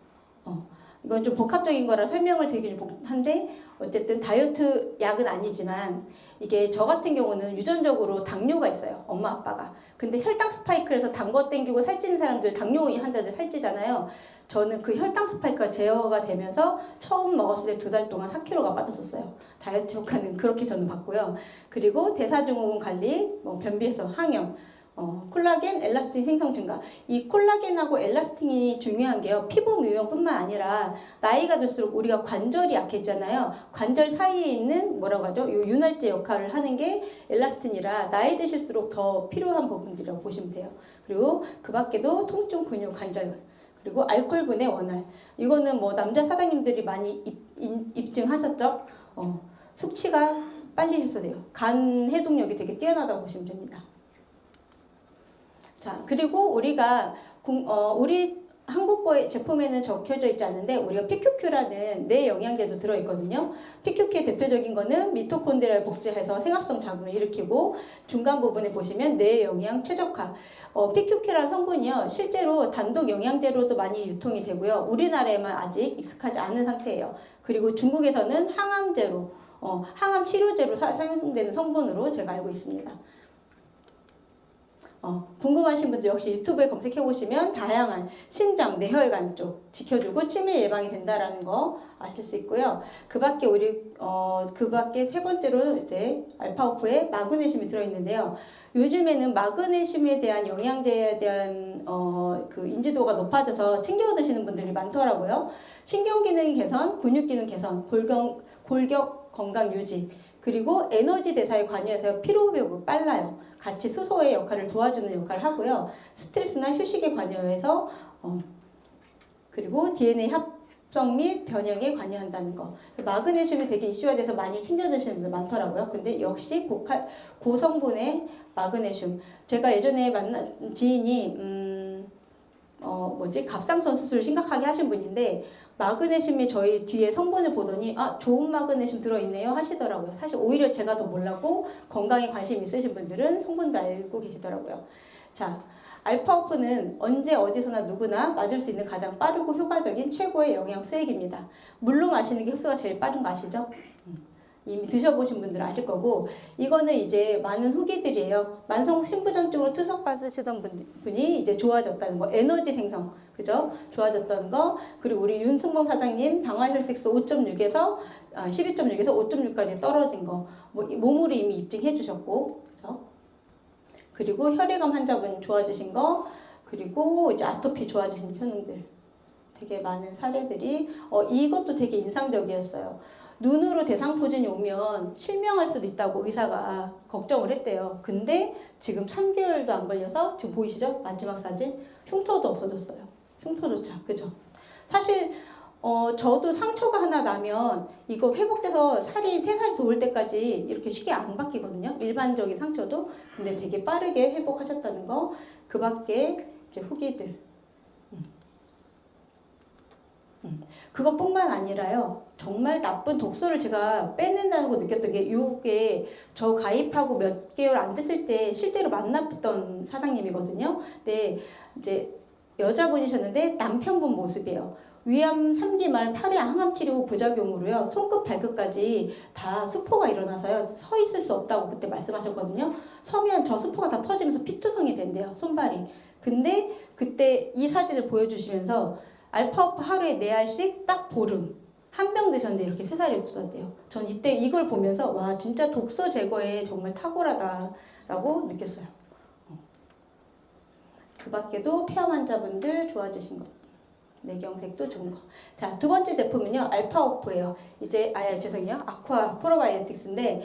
이건 좀 복합적인 거라 설명을 드리기 좀 한데 어쨌든 다이어트 약은 아니지만 이게 저 같은 경우는 유전적으로 당뇨가 있어요. 엄마 아빠가. 근데 혈당 스파이크에서 단 거 땡기고 살찌는 사람들, 당뇨 환자들 살찌잖아요. 저는 그 혈당 스파이크가 제어가 되면서 처음 먹었을 때 2달 동안 4kg가 빠졌었어요. 다이어트 효과는 그렇게 저는 봤고요. 그리고 대사증후군 관리, 변비 해소, 항염, 콜라겐, 엘라스틴 생성 증가. 이 콜라겐하고 엘라스틴이 중요한 게요. 피부 미용뿐만 아니라 나이가 들수록 우리가 관절이 약해지잖아요. 관절 사이에 있는 뭐라고 하죠? 요 윤활제 역할을 하는 게 엘라스틴이라 나이 드실수록 더 필요한 부분들이라고 보시면 돼요. 그리고 그 밖에도 통증, 근육, 관절, 그리고 알코올분해 원활. 이거는 남자 사장님들이 많이 입증하셨죠? 숙취가 빨리 해소돼요. 간 해독력이 되게 뛰어나다고 보시면 됩니다. 자, 그리고 우리가 우리 한국 거의 제품에는 적혀져 있지 않은데 우리가 PQQ라는 뇌 영양제도 들어있거든요. PQQ의 대표적인 거는 미토콘드리아를 복제해서 생합성 작용을 일으키고 중간 부분에 보시면 뇌 영양 최적화. PQQ라는 성분이요. 실제로 단독 영양제로도 많이 유통이 되고요. 우리나라에만 아직 익숙하지 않은 상태예요. 그리고 중국에서는 항암제로, 항암 치료제로 사용되는 성분으로 제가 알고 있습니다. 궁금하신 분들 역시 유튜브에 검색해 보시면 다양한 심장, 뇌혈관 쪽 지켜주고 치매 예방이 된다라는 거 아실 수 있고요. 그 밖에 세 번째로 이제 알파오포에 마그네슘이 들어있는데요. 요즘에는 마그네슘에 대한 영양제에 대한 그 인지도가 높아져서 챙겨 드시는 분들이 많더라고요. 신경 기능 개선, 근육 기능 개선, 골격 건강 유지, 그리고 에너지 대사에 관여해서 피로 회복이 빨라요. 같이 수소의 역할을 도와주는 역할을 하고요. 스트레스나 휴식에 관여해서 그리고 DNA 합성 및 변형에 관여한다는 거. 마그네슘이 되게 이슈가 돼서 많이 챙겨 드시는 분들 많더라고요. 근데 역시 고성분의 마그네슘. 제가 예전에 만난 지인이 갑상선 수술을 심각하게 하신 분인데 마그네슘이 저희 뒤에 성분을 보더니 좋은 마그네슘 들어있네요 하시더라고요. 사실 오히려 제가 더 몰랐고 건강에 관심 있으신 분들은 성분도 알고 계시더라고요. 자, 알파오포는 언제 어디서나 누구나 맞을 수 있는 가장 빠르고 효과적인 최고의 영양 수액입니다. 물로 마시는 게 흡수가 제일 빠른 거 아시죠? 이미 드셔보신 분들은 아실 거고, 이거는 이제 많은 후기들이에요. 만성 신부전증으로 투석 받으시던 분이 이제 좋아졌다는 거, 에너지 생성, 그죠? 좋아졌다는 거, 그리고 우리 윤승범 사장님 당화혈색소 5.6에서 12.6에서 5.6까지 떨어진 거, 몸으로 이미 입증해 주셨고, 그죠? 그리고 혈액암 환자분 좋아지신 거, 그리고 이제 아토피 좋아지신 효능들, 되게 많은 사례들이, 이것도 되게 인상적이었어요. 눈으로 대상포진이 오면 실명할 수도 있다고 의사가 걱정을 했대요. 근데 지금 3개월도 안 걸려서 지금 보이시죠? 마지막 사진. 흉터도 없어졌어요. 흉터조차. 그죠? 사실 저도 상처가 하나 나면 이거 회복돼서 살이 3살 돋을 때까지 이렇게 쉽게 안 바뀌거든요. 일반적인 상처도. 근데 되게 빠르게 회복하셨다는 거. 그 밖에 이제 후기들. 그것뿐만 아니라요. 정말 나쁜 독소를 제가 빼낸다고 느꼈던 게 요게 저 가입하고 몇 개월 안 됐을 때 실제로 만났던 사장님이거든요. 근데 이제 여자분이셨는데 남편분 모습이에요. 위암 3기 말 8회 항암 치료 부작용으로요. 손끝 발끝까지 다 수포가 일어나서요. 서 있을 수 없다고 그때 말씀하셨거든요. 서면 저 수포가 다 터지면서 피투성이 된대요. 손발이. 근데 그때 이 사진을 보여주시면서 알파오프 하루에 4알씩 딱 보름 한 병 드셨는데 이렇게 3살이 없었대요. 전 이때 이걸 보면서 와 진짜 독소 제거에 정말 탁월하다라고 느꼈어요. 그 밖에도 폐암 환자분들 좋아지신 거. 내경색도 좋은 거. 자, 두 번째 제품은요. 알파오프예요. 이제 죄송해요. 아쿠아 프로바이오틱스인데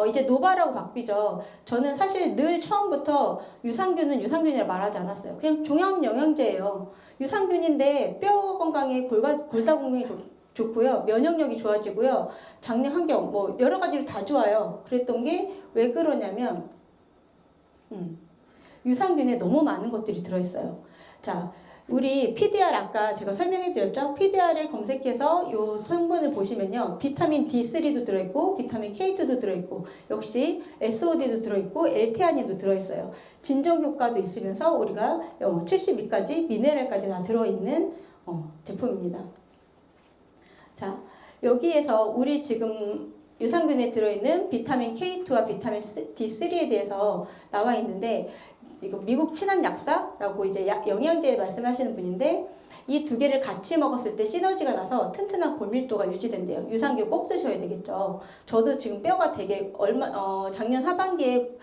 이제 노바라고 바뀌죠. 저는 사실 늘 처음부터 유산균은 유산균이라 말하지 않았어요. 그냥 종합 영양제예요. 유산균인데 뼈 건강에 골다 건강에 좋고요. 면역력이 좋아지고요. 장내 환경 뭐 여러 가지를 다 좋아요. 그랬던 게 왜 그러냐면 유산균에 너무 많은 것들이 들어있어요. 자, 우리 PDR 아까 제가 설명해 드렸죠? PDR을 검색해서 요 성분을 보시면요. 비타민 D3도 들어있고 비타민 K2도 들어있고 역시 SOD도 들어있고 L테아닌도 들어있어요. 진정 효과도 있으면서 우리가 72가지 미네랄까지 다 들어있는 제품입니다. 자, 여기에서 우리 지금 유산균에 들어있는 비타민 K2와 비타민 D3에 대해서 나와 있는데 이거 미국 친환약사라고 이제 영양제 말씀하시는 분인데 이 두 개를 같이 먹었을 때 시너지가 나서 튼튼한 골밀도가 유지된대요. 유산균 꼭 드셔야 되겠죠. 저도 지금 뼈가 되게 작년 하반기에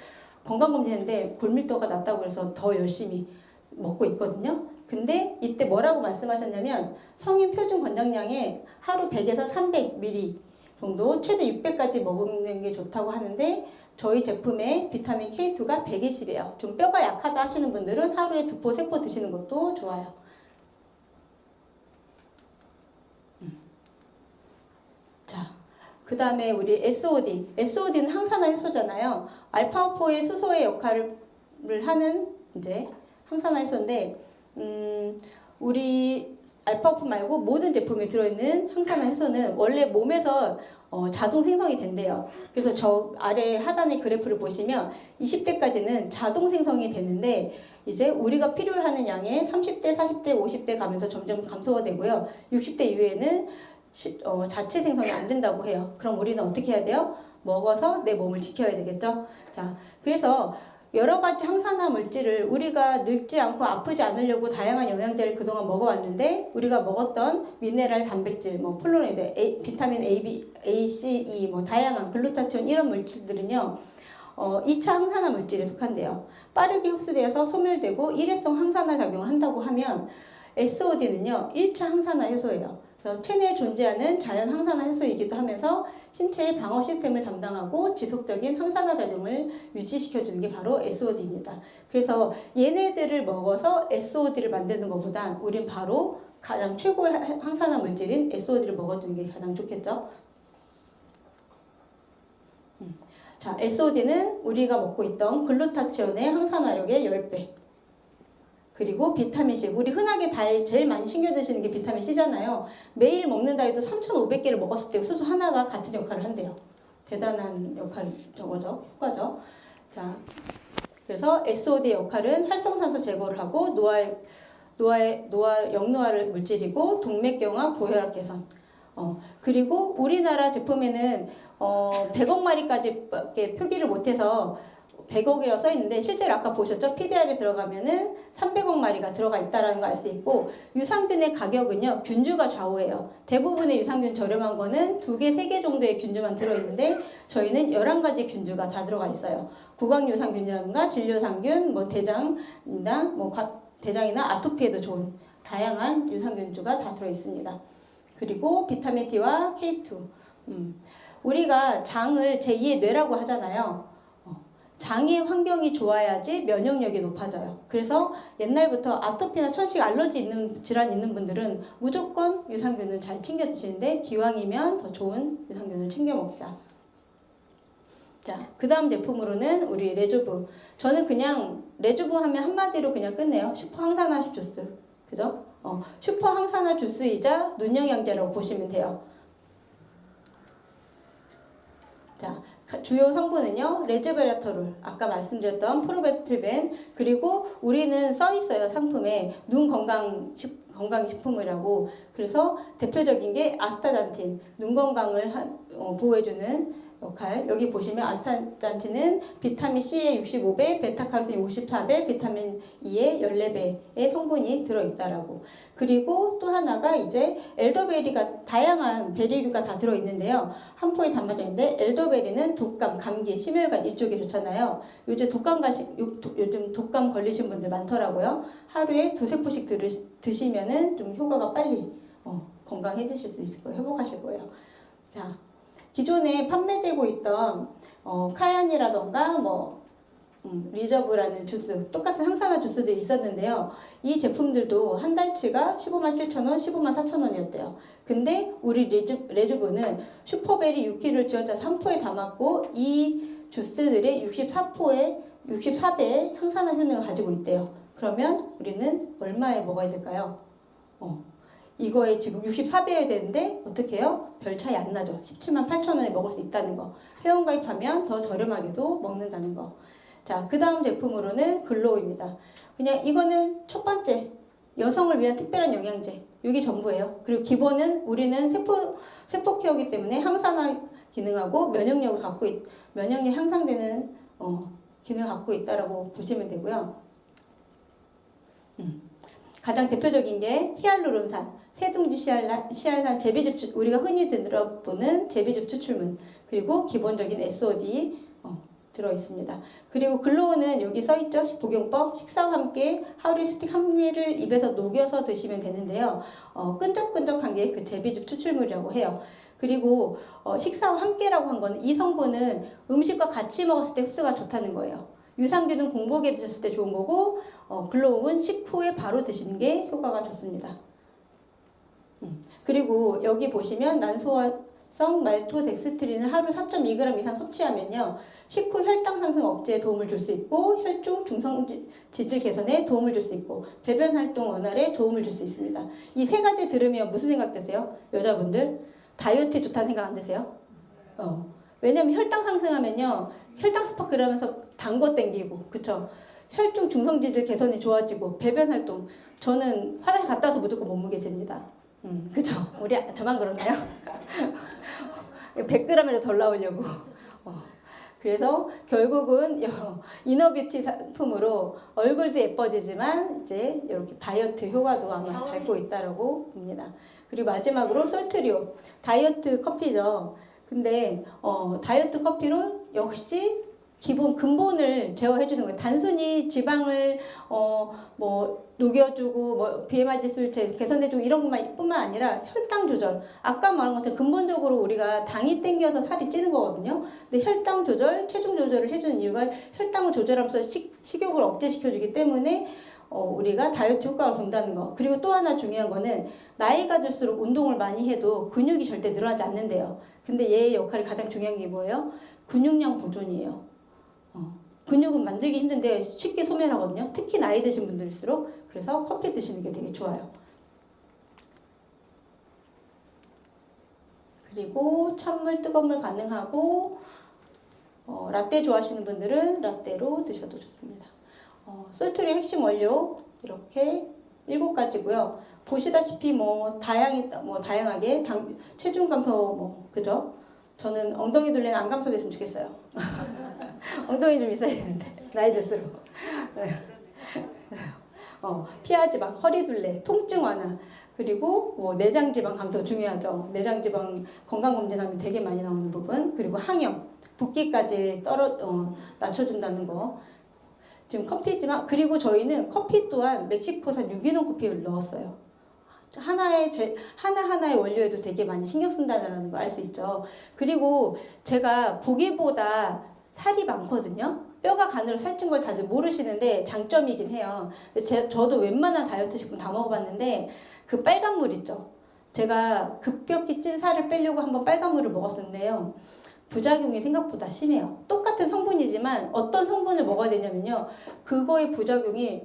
건강검진했는데 골밀도가 낮다고 그래서 더 열심히 먹고 있거든요. 근데 이때 뭐라고 말씀하셨냐면 성인 표준 권장량에 하루 100에서 300ml 정도 최대 600까지 먹는 게 좋다고 하는데 저희 제품의 비타민 K2가 120이에요. 좀 뼈가 약하다 하시는 분들은 하루에 2포, 3포 드시는 것도 좋아요. 자, 그 다음에 우리 SOD. SOD는 항산화 효소잖아요. 알파오포의 수소의 역할을 하는 이제 항산화 효소인데, 우리 알파오프 말고 모든 제품에 들어있는 항산화 효소는 원래 몸에서 자동 생성이 된대요. 그래서 저 아래 하단의 그래프를 보시면 20대까지는 자동 생성이 되는데 이제 우리가 필요로 하는 양의 30대, 40대, 50대 가면서 점점 감소가 되고요. 60대 이후에는 자체 생성이 안 된다고 해요. 그럼 우리는 어떻게 해야 돼요? 먹어서 내 몸을 지켜야 되겠죠? 자, 그래서 여러 가지 항산화 물질을 우리가 늙지 않고 아프지 않으려고 다양한 영양제를 그동안 먹어왔는데 우리가 먹었던 미네랄, 단백질, 뭐 플로리드, 비타민 A, B, A, C, E, 뭐 다양한 글루타치온 이런 물질들은요 2차 항산화 물질에 속한대요. 빠르게 흡수되어서 소멸되고 일회성 항산화 작용을 한다고 하면 SOD는요 1차 항산화 효소예요. 그래서 체내에 존재하는 자연 항산화 효소이기도 하면서 신체의 방어 시스템을 담당하고 지속적인 항산화 작용을 유지시켜주는 게 바로 SOD입니다. 그래서 얘네들을 먹어서 SOD를 만드는 것보다 우린 바로 가장 최고의 항산화 물질인 SOD를 먹어주는 게 가장 좋겠죠. 자, SOD는 우리가 먹고 있던 글루타치온의 항산화력의 10배. 그리고 비타민C, 우리 흔하게 제일 많이 챙겨 드시는 게 비타민C잖아요. 매일 먹는다 해도 3,500개를 먹었을 때 수소 하나가 같은 역할을 한대요. 대단한 효과죠. 자, 그래서 SOD의 역할은 활성산소 제거를 하고 역노화 물질이고 동맥경화, 고혈압 개선. 그리고 우리나라 제품에는 100억 마리까지밖에 표기를 못해서 100억이라고 써있는데 실제로 아까 보셨죠? PDR에 들어가면은 300억 마리가 들어가 있다는 거 알 수 있고 유산균의 가격은요 균주가 좌우해요. 대부분의 유산균 저렴한 거는 2개, 3개 정도의 균주만 들어있는데 저희는 11가지 균주가 다 들어가 있어요. 구강유산균이라든가 진료산균, 뭐 대장이나 아토피에도 좋은 다양한 유산균주가 다 들어있습니다. 그리고 비타민 D와 K2. 우리가 장을 제2의 뇌라고 하잖아요. 장의 환경이 좋아야지 면역력이 높아져요. 그래서 옛날부터 아토피나 천식 알러지 있는 질환 있는 분들은 무조건 유산균을 잘 챙겨 드시는데 기왕이면 더 좋은 유산균을 챙겨 먹자. 자, 그 다음 제품으로는 우리 레주브. 저는 그냥 레주브 하면 한마디로 그냥 끝내요. 슈퍼 항산화 주스. 그죠? 슈퍼 항산화 주스이자 눈영양제라고 보시면 돼요. 자, 주요 성분은요. 레즈베라토룰, 아까 말씀드렸던 프로베스틸벤, 그리고 우리는 써 있어요. 상품에 눈 건강식품이라고. 그래서 대표적인 게 아스타잔틴, 눈 건강을 보호해주는 역할. 여기 보시면 아스타잔틴은 비타민 C의 65배, 베타카로틴 54배, 비타민 E의 14배의 성분이 들어있다라고. 그리고 또 하나가 이제 엘더베리가 다양한 베리류가 다 들어있는데요. 한 포에 담아져 있는데 엘더베리는 독감, 감기, 심혈관 이쪽에 좋잖아요. 요즘 독감 걸리신 분들 많더라고요. 하루에 2-3포씩 드시면은 좀 효과가 빨리 건강해지실 수 있을 거예요. 회복하실 거예요. 자. 기존에 판매되고 있던 카얀이라던가 리저브라는 주스, 똑같은 항산화 주스들이 있었는데요. 이 제품들도 한 달치가 157,000원, 154,000원이었대요. 근데 우리 레주브는 슈퍼베리 6kg를 지원자 3포에 담았고 이 주스들이 64배의 항산화 효능을 가지고 있대요. 그러면 우리는 얼마에 먹어야 될까요? 이거에 지금 64배여야 되는데 어떻게 해요? 별 차이 안 나죠. 178,000원에 먹을 수 있다는 거. 회원가입하면 더 저렴하게도 먹는다는 거. 자, 그 다음 제품으로는 글로우입니다. 그냥 이거는 첫 번째 여성을 위한 특별한 영양제. 이게 전부예요. 그리고 기본은 우리는 세포 케어기 때문에 항산화 기능하고 면역력 향상되는 기능을 갖고 있다라고 보시면 되고요. 가장 대표적인 게 히알루론산, 세둥지 시알산 제비즙 우리가 흔히 들어보는 제비즙 추출물, 그리고 기본적인 SOD 들어 있습니다. 그리고 글로우는 여기 써 있죠. 복용법 식사와 함께 하루에 스틱 한 개를 입에서 녹여서 드시면 되는데요. 끈적끈적한 게 그 제비즙 추출물이라고 해요. 그리고 식사와 함께라고 한 거는 이 성분은 음식과 같이 먹었을 때 흡수가 좋다는 거예요. 유산균은 공복에 드셨을 때 좋은 거고 글로우는 식후에 바로 드시는 게 효과가 좋습니다. 그리고 여기 보시면 난소화성 말토덱스트린을 하루 4.2g 이상 섭취하면요. 식후 혈당 상승 억제에 도움을 줄 수 있고 혈중 중성지질 개선에 도움을 줄 수 있고 배변 활동 원활에 도움을 줄 수 있습니다. 이 세 가지 들으면 무슨 생각 드세요? 여자분들 다이어트에 좋다는 생각 안 드세요? 왜냐면 혈당 상승하면요. 혈당 스파크 이러면서 단 거 땡기고 그쵸? 혈중 중성지질 개선이 좋아지고 배변 활동 저는 화장실 갔다 와서 무조건 몸무게 잽니다. 그쵸? 저만 그러나요? 100g이라도 덜 나오려고. 그래서 결국은 이너뷰티 상품으로 얼굴도 예뻐지지만 이제 이렇게 다이어트 효과도 아마 달고 있다라고 봅니다. 그리고 마지막으로 솔트리오 다이어트 커피죠. 근데 다이어트 커피로 역시 기본 근본을 제어해 주는 거예요. 단순히 지방을 녹여주고 BMI 지수를 개선해주고 이런 것뿐만 아니라 혈당 조절. 아까 말한 것처럼 근본적으로 우리가 당이 땡겨서 살이 찌는 거거든요. 근데 혈당 조절, 체중 조절을 해주는 이유가 혈당을 조절하면서 식욕을 억제시켜주기 때문에 우리가 다이어트 효과를 본다는 거. 그리고 또 하나 중요한 거는 나이가 들수록 운동을 많이 해도 근육이 절대 늘어나지 않는데요. 근데 얘의 역할이 가장 중요한 게 뭐예요? 근육량 보존이에요. 근육은 만들기 힘든데 쉽게 소멸하거든요. 특히 나이 드신 분들일수록. 그래서 커피 드시는 게 되게 좋아요. 그리고 찬물, 뜨거운 물 가능하고 라떼 좋아하시는 분들은 라떼로 드셔도 좋습니다. 솔트리의 핵심 원료 이렇게 7가지고요. 보시다시피 다양하게 체중 감소 그죠? 저는 엉덩이 둘레는 안 감소됐으면 좋겠어요. 엉덩이 좀 있어야 되는데 나이 들수록. 피하지방, 허리둘레, 통증 완화, 그리고 내장지방 감소 중요하죠. 내장지방 건강검진하면 되게 많이 나오는 부분, 그리고 항염, 붓기까지 낮춰준다는 거. 지금 커피지만 그리고 저희는 커피 또한 멕시코산 유기농 커피를 넣었어요. 하나하나의 원료에도 되게 많이 신경 쓴다는 걸 알 수 있죠. 그리고 제가 보기보다 살이 많거든요. 뼈가 가늘어 살찐 걸 다들 모르시는데 장점이긴 해요. 근데 저도 웬만한 다이어트 식품 다 먹어봤는데 그 빨간 물 있죠. 제가 급격히 찐 살을 빼려고 한번 빨간 물을 먹었는데요. 부작용이 생각보다 심해요. 똑같은 성분이지만 어떤 성분을 먹어야 되냐면요. 그거의 부작용이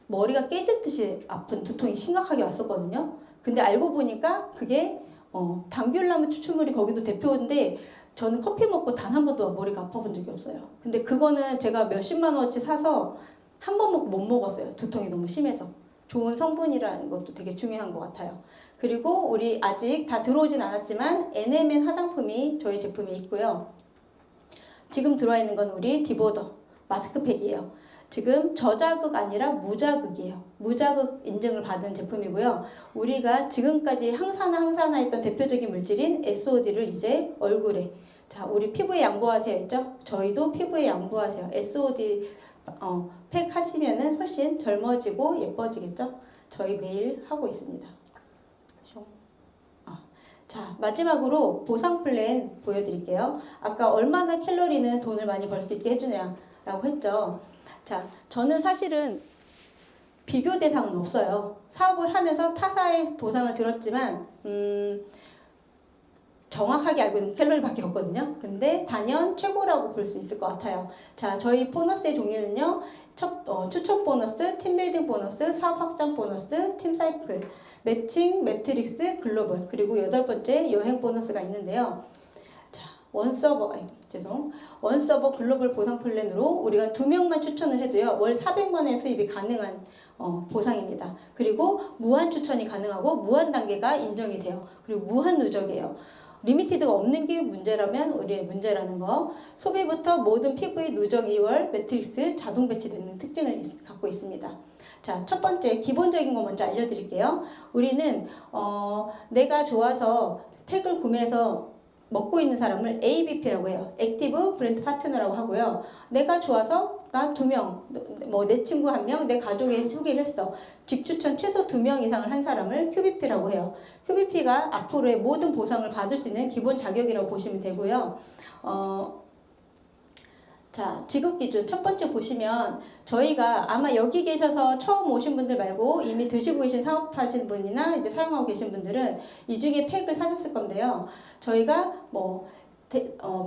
머리가 깨질 듯이 아픈 두통이 심각하게 왔었거든요. 근데 알고 보니까 그게 당귤나무 추출물이 거기도 대표인데 저는 커피 먹고 단 한 번도 머리가 아파본 적이 없어요. 근데 그거는 제가 몇십만 원어치 사서 한 번 먹고 못 먹었어요. 두통이 너무 심해서. 좋은 성분이라는 것도 되게 중요한 것 같아요. 그리고 우리 아직 다 들어오진 않았지만 NMN 화장품이 저희 제품에 있고요. 지금 들어와 있는 건 우리 디보더 마스크팩이에요. 지금 저자극 아니라 무자극이에요. 무자극 인증을 받은 제품이고요. 우리가 지금까지 항산화 했던 대표적인 물질인 SOD를 이제 얼굴에, 자, 우리 피부에 양보하세요 했죠? 저희도 피부에 양보하세요. SOD 팩 하시면은 훨씬 젊어지고 예뻐지겠죠? 저희 매일 하고 있습니다. 자, 마지막으로 보상 플랜 보여드릴게요. 아까 얼마나 캘로리는 돈을 많이 벌 수 있게 해주냐라고 했죠. 자, 저는 사실은 비교 대상은 없어요. 사업을 하면서 타사의 보상을 들었지만 정확하게 알고 있는 캘로리밖에 없거든요. 근데 단연 최고라고 볼 수 있을 것 같아요. 자, 저희 보너스의 종류는요. 추천 보너스, 팀빌딩 보너스, 사업 확장 보너스, 팀 사이클, 매칭, 매트릭스, 글로벌, 그리고 8번째 여행 보너스가 있는데요. 자, 원서버 글로벌 보상 플랜으로 우리가 2명만 추천을 해도요. 월 400만 원의 수입이 가능한 보상입니다. 그리고 무한 추천이 가능하고 무한 단계가 인정이 돼요. 그리고 무한 누적이에요. 리미티드가 없는 게 문제라면 우리의 문제라는 거. 소비부터 모든 피부의 누적 2월 매트릭스 자동 배치되는 특징을 갖고 있습니다. 자, 첫 번째 기본적인 거 먼저 알려드릴게요. 우리는 내가 좋아서 팩을 구매해서 먹고 있는 사람을 ABP라고 해요. 액티브 브랜드 파트너라고 하고요. 내가 좋아서 나 2명, 뭐 내 친구 1명, 내 가족에 소개를 했어. 직추천 최소 2명 이상을 한 사람을 QBP라고 해요. QBP가 앞으로의 모든 보상을 받을 수 있는 기본 자격이라고 보시면 되고요. 자, 지급 기준 첫 번째 보시면 저희가 아마 여기 계셔서 처음 오신 분들 말고 이미 드시고 계신 사업하시는 분이나 이제 사용하고 계신 분들은 이 중에 팩을 사셨을 건데요. 저희가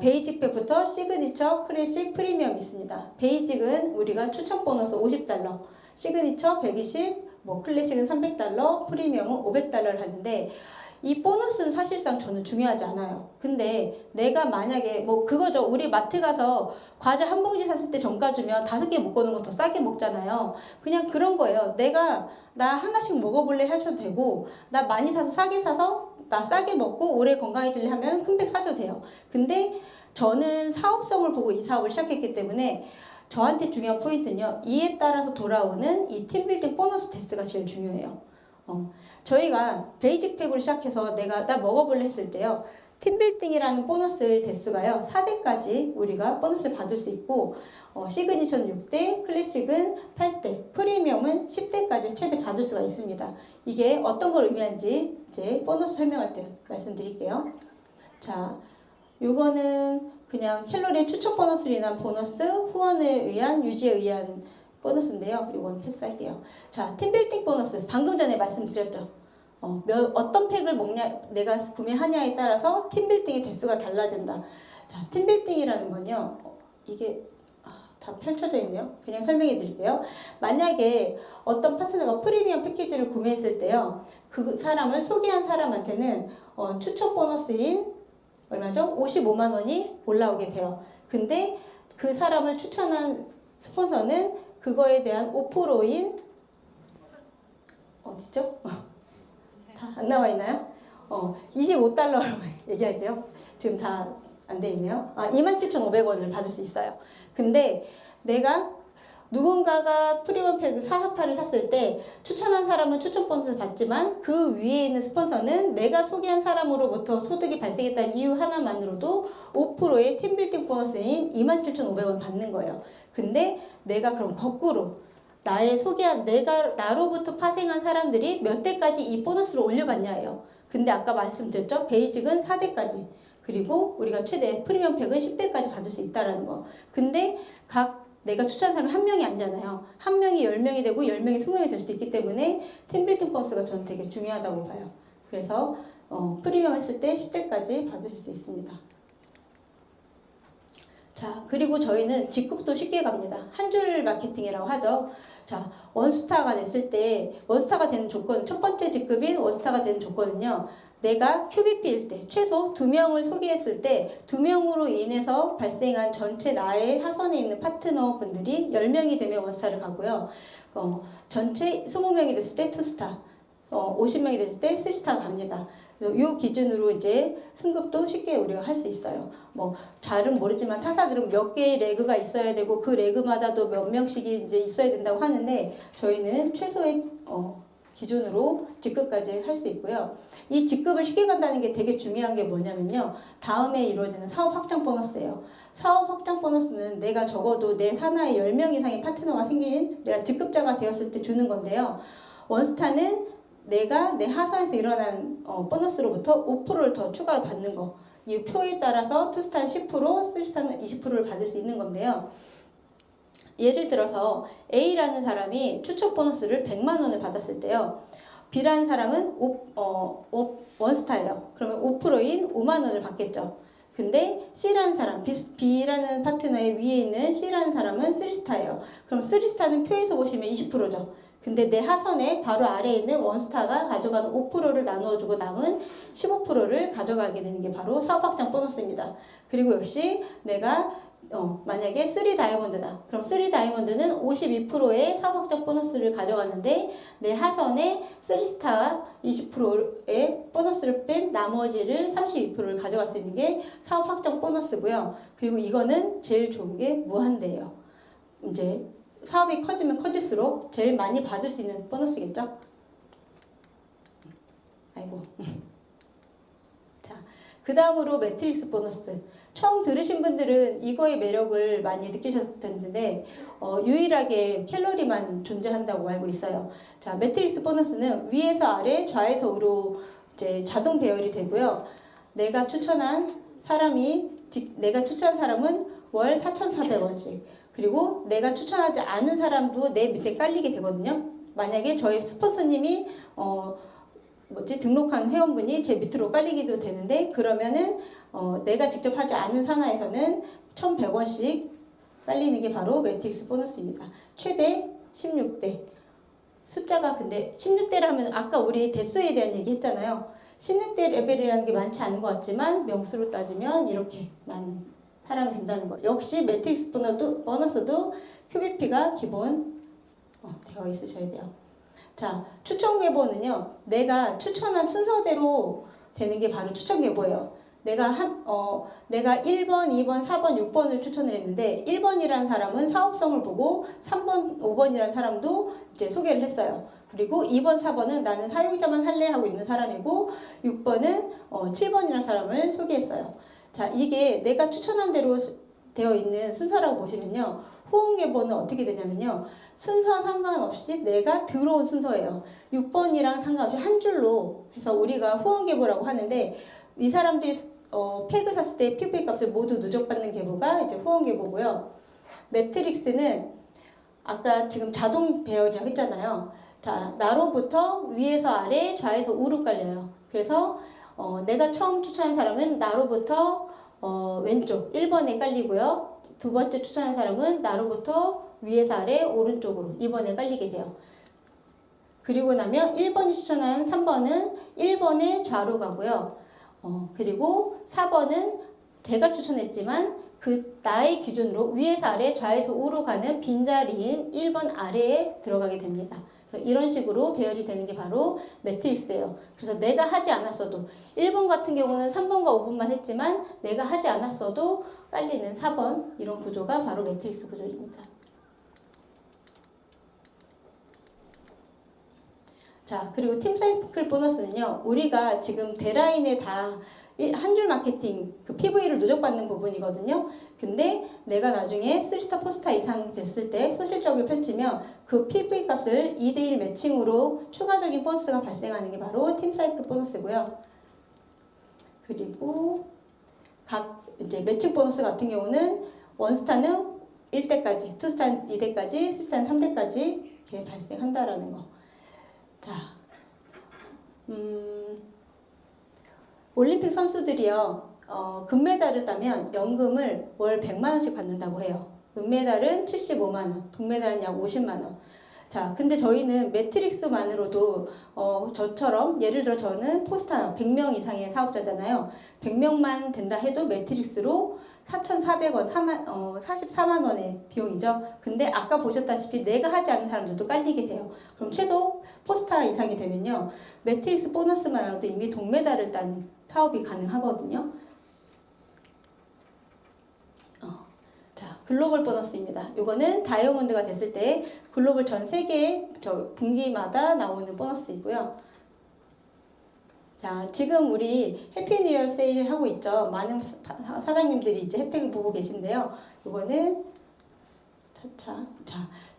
베이직 팩부터 시그니처, 클래식, 프리미엄 있습니다. 베이직은 우리가 추천 보너스 $50, 시그니처 120, 클래식은 $300, 프리미엄은 $500를 하는데 이 보너스는 사실상 저는 중요하지 않아요. 근데 내가 만약에 그거죠. 우리 마트 가서 과자 한 봉지 샀을 때 정가 주면 5개 묶어놓은 거 더 싸게 먹잖아요. 그냥 그런 거예요. 나 하나씩 먹어볼래 하셔도 되고 나 많이 사서 싸게 사서 나 싸게 먹고 오래 건강해질래 하면 큰 팩 사셔도 돼요. 근데 저는 사업성을 보고 이 사업을 시작했기 때문에 저한테 중요한 포인트는요. 이에 따라서 돌아오는 이 팀빌딩 보너스 대스가 제일 중요해요. 저희가 베이직 팩으로 시작해서 나 먹어볼래 했을 때요. 팀빌딩이라는 보너스 대수가요. 4대까지 우리가 보너스를 받을 수 있고 시그니처는 6대, 클래식은 8대, 프리미엄은 10대까지 최대 받을 수가 있습니다. 이게 어떤 걸 의미하는지 이제 보너스 설명할 때 말씀드릴게요. 자, 요거는 그냥 캘로리 추천 보너스로 인한 보너스, 후원에 의한 유지에 의한 보너스인데요. 이건 패스할게요. 자, 팀빌딩 보너스. 방금 전에 말씀드렸죠. 어떤 팩을 내가 구매하냐에 따라서 팀빌딩의 대수가 달라진다. 자, 팀빌딩이라는 건요. 이게 다 펼쳐져 있네요. 그냥 설명해 드릴게요. 만약에 어떤 파트너가 프리미엄 패키지를 구매했을 때요. 그 사람을 소개한 사람한테는 추천 보너스인 얼마죠? 55만 원이 올라오게 돼요. 근데 그 사람을 추천한 스폰서는 그거에 대한 5%인 어디죠? 다 안 나와 있나요? $25로 얘기할게요. 지금 다 안 돼 있네요. 27,500원을 받을 수 있어요. 근데 내가 누군가가 프리미엄 팩 448을 샀을 때 추천한 사람은 추천 보너스를 받지만 그 위에 있는 스폰서는 내가 소개한 사람으로부터 소득이 발생했다는 이유 하나만으로도 5%의 팀빌딩 보너스인 27,500원 받는 거예요. 근데 내가 그럼 거꾸로 나로부터 파생한 사람들이 몇 대까지 이 보너스를 올려받냐예요. 근데 아까 말씀드렸죠? 베이직은 4대까지. 그리고 우리가 최대 프리미엄 팩은 10대까지 받을 수 있다라는 거. 근데 각 내가 추천한 사람이 한 명이 아니잖아요. 한 명이 10명이 되고 10명이 20명이 될 수 있기 때문에 팀빌딩 보너스가 저는 되게 중요하다고 봐요. 그래서 프리미엄 했을 때 10대까지 받으실 수 있습니다. 자, 그리고 저희는 직급도 쉽게 갑니다. 한 줄 마케팅이라고 하죠. 자, 원스타가 됐을 때 원스타가 되는 조건, 첫 번째 직급인 원스타가 되는 조건은요. 내가 QBP일 때 최소 2명을 소개했을 때 2명으로 인해서 발생한 전체 나의 사선에 있는 파트너 분들이 10명이 되면 원스타를 가고요. 전체 20명이 됐을 때 투스타, 50명이 됐을 때 3스타가 갑니다. 이 기준으로 이제 승급도 쉽게 우리가 할 수 있어요. 뭐 잘은 모르지만 타사들은 몇 개의 레그가 있어야 되고 그 레그마다도 몇 명씩이 이제 있어야 된다고 하는데 저희는 최소의 기준으로 직급까지 할 수 있고요. 이 직급을 쉽게 간다는 게 되게 중요한 게 뭐냐면요. 다음에 이루어지는 사업 확장 보너스예요. 사업 확장 보너스는 내가 적어도 내 산하에 10명 이상의 파트너가 생긴 내가 직급자가 되었을 때 주는 건데요. 원스타는 내가 내 하사에서 일어난 보너스로부터 5%를 더 추가로 받는 거. 이 표에 따라서 투스타는 10%, 3스타는 20%를 받을 수 있는 건데요. 예를 들어서 A라는 사람이 추천 보너스를 100만 원을 받았을 때요. B라는 사람은 원스타예요. 그러면 5%인 5만 원을 받겠죠. 근데 C라는 사람, B라는 파트너의 위에 있는 C라는 사람은 3스타예요. 그럼 3스타는 표에서 보시면 20%죠. 근데 내 하선에 바로 아래에 있는 원스타가 가져가는 5%를 나누어주고 남은 15%를 가져가게 되는 게 바로 사업 확장 보너스입니다. 그리고 역시 내가 만약에 3다이아몬드다. 그럼 3다이아몬드는 52%의 사업 확장 보너스를 가져가는데 내 하선에 3스타 20%의 보너스를 뺀 나머지를 32%를 가져갈 수 있는 게 사업 확장 보너스고요. 그리고 이거는 제일 좋은 게 무한대예요. 이제 사업이 커지면 커질수록 제일 많이 받을 수 있는 보너스겠죠? 아이고. 자, 그 다음으로 매트릭스 보너스. 처음 들으신 분들은 이거의 매력을 많이 느끼셨을 텐데 유일하게 캘로리만 존재한다고 알고 있어요. 자, 매트릭스 보너스는 위에서 아래, 좌에서 우로 이제 자동 배열이 되고요. 내가 추천한 사람은 월 4,400원씩. 그리고 내가 추천하지 않은 사람도 내 밑에 깔리게 되거든요. 만약에 저희 스폰서님이 등록한 회원분이 제 밑으로 깔리기도 되는데 그러면은 내가 직접 하지 않은 산하에서는 1,100원씩 깔리는 게 바로 매트릭스 보너스입니다. 최대 16대. 숫자가 근데 16대라면 아까 우리 대수에 대한 얘기 했잖아요. 16대 레벨이라는 게 많지 않은 것 같지만 명수로 따지면 이렇게 많은 사람이 된다는 거. 역시 매트릭스 보너스도 QBP가 기본 되어 있으셔야 돼요. 자, 추천 계보는요. 내가 추천한 순서대로 되는 게 바로 추천 계보예요. 내가 1번, 2번, 4번, 6번을 추천을 했는데 1번이라는 사람은 사업성을 보고 3번, 5번이라는 사람도 이제 소개를 했어요. 그리고 2번, 4번은 나는 사용자만 할래 하고 있는 사람이고 6번은 7번이라는 사람을 소개했어요. 자, 이게 내가 추천한 대로 되어 있는 순서라고 보시면요. 후원 계보는 어떻게 되냐면요. 순서 상관없이 내가 들어온 순서예요. 6번이랑 상관없이 한 줄로 해서 우리가 후원 계보라고 하는데 이 사람들이 팩을 샀을 때 PV 값을 모두 누적받는 계보가 이제 후원 계보고요. 매트릭스는 아까 지금 자동 배열이라고 했잖아요. 자, 나로부터 위에서 아래, 좌에서 우로 깔려요. 그래서 내가 처음 추천한 사람은 나로부터 왼쪽 1번에 깔리고요. 두 번째 추천한 사람은 나로부터 위에서 아래 오른쪽으로 2번에 깔리게 돼요. 그리고 나면 1번이 추천한 3번은 1번에 좌로 가고요. 그리고 4번은 제가 추천했지만 나의 기준으로 위에서 아래 좌에서 우로 가는 빈자리인 1번 아래에 들어가게 됩니다. 그래서 이런 식으로 배열이 되는 게 바로 매트릭스예요. 그래서 내가 하지 않았어도 1번 같은 경우는 3번과 5번만 했지만 내가 하지 않았어도 깔리는 4번 이런 구조가 바로 매트릭스 구조입니다. 자, 그리고 팀 사이클 보너스는요. 우리가 지금 대라인에 다 한 줄 마케팅 그 PV를 누적받는 부분이거든요. 근데 내가 나중에 3스타, 4스타 이상 됐을 때 소실적을 펼치면 그 PV 값을 2대1 매칭으로 추가적인 보너스가 발생하는 게 바로 팀 사이클 보너스고요. 그리고 각 이제 매칭 보너스 같은 경우는 원스타는 1대까지, 투스탄 2대까지, 수스탄 3대까지 이렇게 발생한다라는 거. 자, 올림픽 선수들이요, 금메달을 따면 연금을 월 100만 원씩 받는다고 해요. 은메달은 75만 원, 동메달은 약 50만 원. 자, 근데 저희는 매트릭스만으로도 저처럼 예를 들어 저는 포스타 100명 이상의 사업자잖아요. 100명만 된다 해도 매트릭스로 4,400원, 44만 원의 비용이죠. 근데 아까 보셨다시피 내가 하지 않는 사람들도 깔리게 돼요. 그럼 최소 포스타 이상이 되면요, 매트릭스 보너스만으로도 이미 동메달을 딴 사업이 가능하거든요. 자, 글로벌 보너스입니다. 이거는 다이아몬드가 됐을 때 글로벌 전 세계 분기마다 나오는 보너스이고요. 자, 지금 우리 해피 뉴 이어 세일 하고 있죠. 많은 사장님들이 이제 혜택을 보고 계신데요. 이거는 자,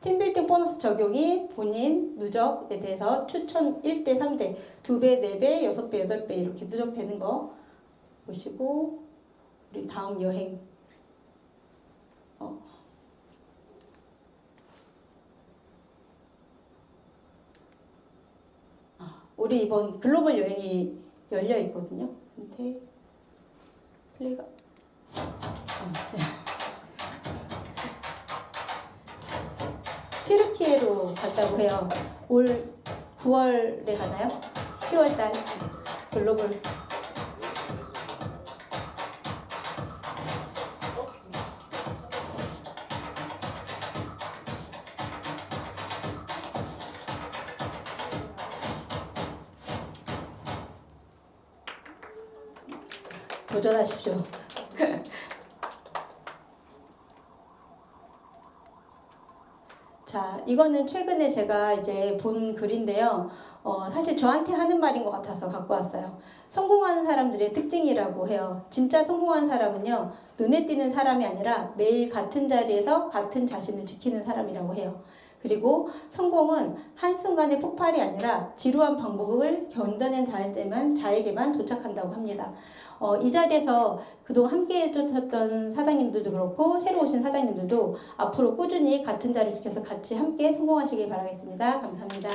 팀빌딩 보너스 적용이 본인 누적에 대해서 추천 1대 3대 2배, 4배, 6배, 8배 이렇게 누적되는 거 보시고, 우리 다음 여행 우리 이번 글로벌 여행이 열려 있거든요. 근데 플레이가 네. 튀르키예로 갔다고 해요. 올 9월에 가나요? 10월달 글로벌. 도전하십시오. 자, 이거는 최근에 제가 이제 본 글인데요. 사실 저한테 하는 말인 것 같아서 갖고 왔어요. 성공하는 사람들의 특징이라고 해요. 진짜 성공한 사람은요, 눈에 띄는 사람이 아니라 매일 같은 자리에서 같은 자신을 지키는 사람이라고 해요. 그리고 성공은 한순간의 폭발이 아니라 지루한 방법을 견뎌낸 자에게만 도착한다고 합니다. 이 자리에서 그동안 함께 해주셨던 사장님들도 그렇고 새로 오신 사장님들도 앞으로 꾸준히 같은 자리를 지켜서 같이 함께 성공하시길 바라겠습니다. 감사합니다.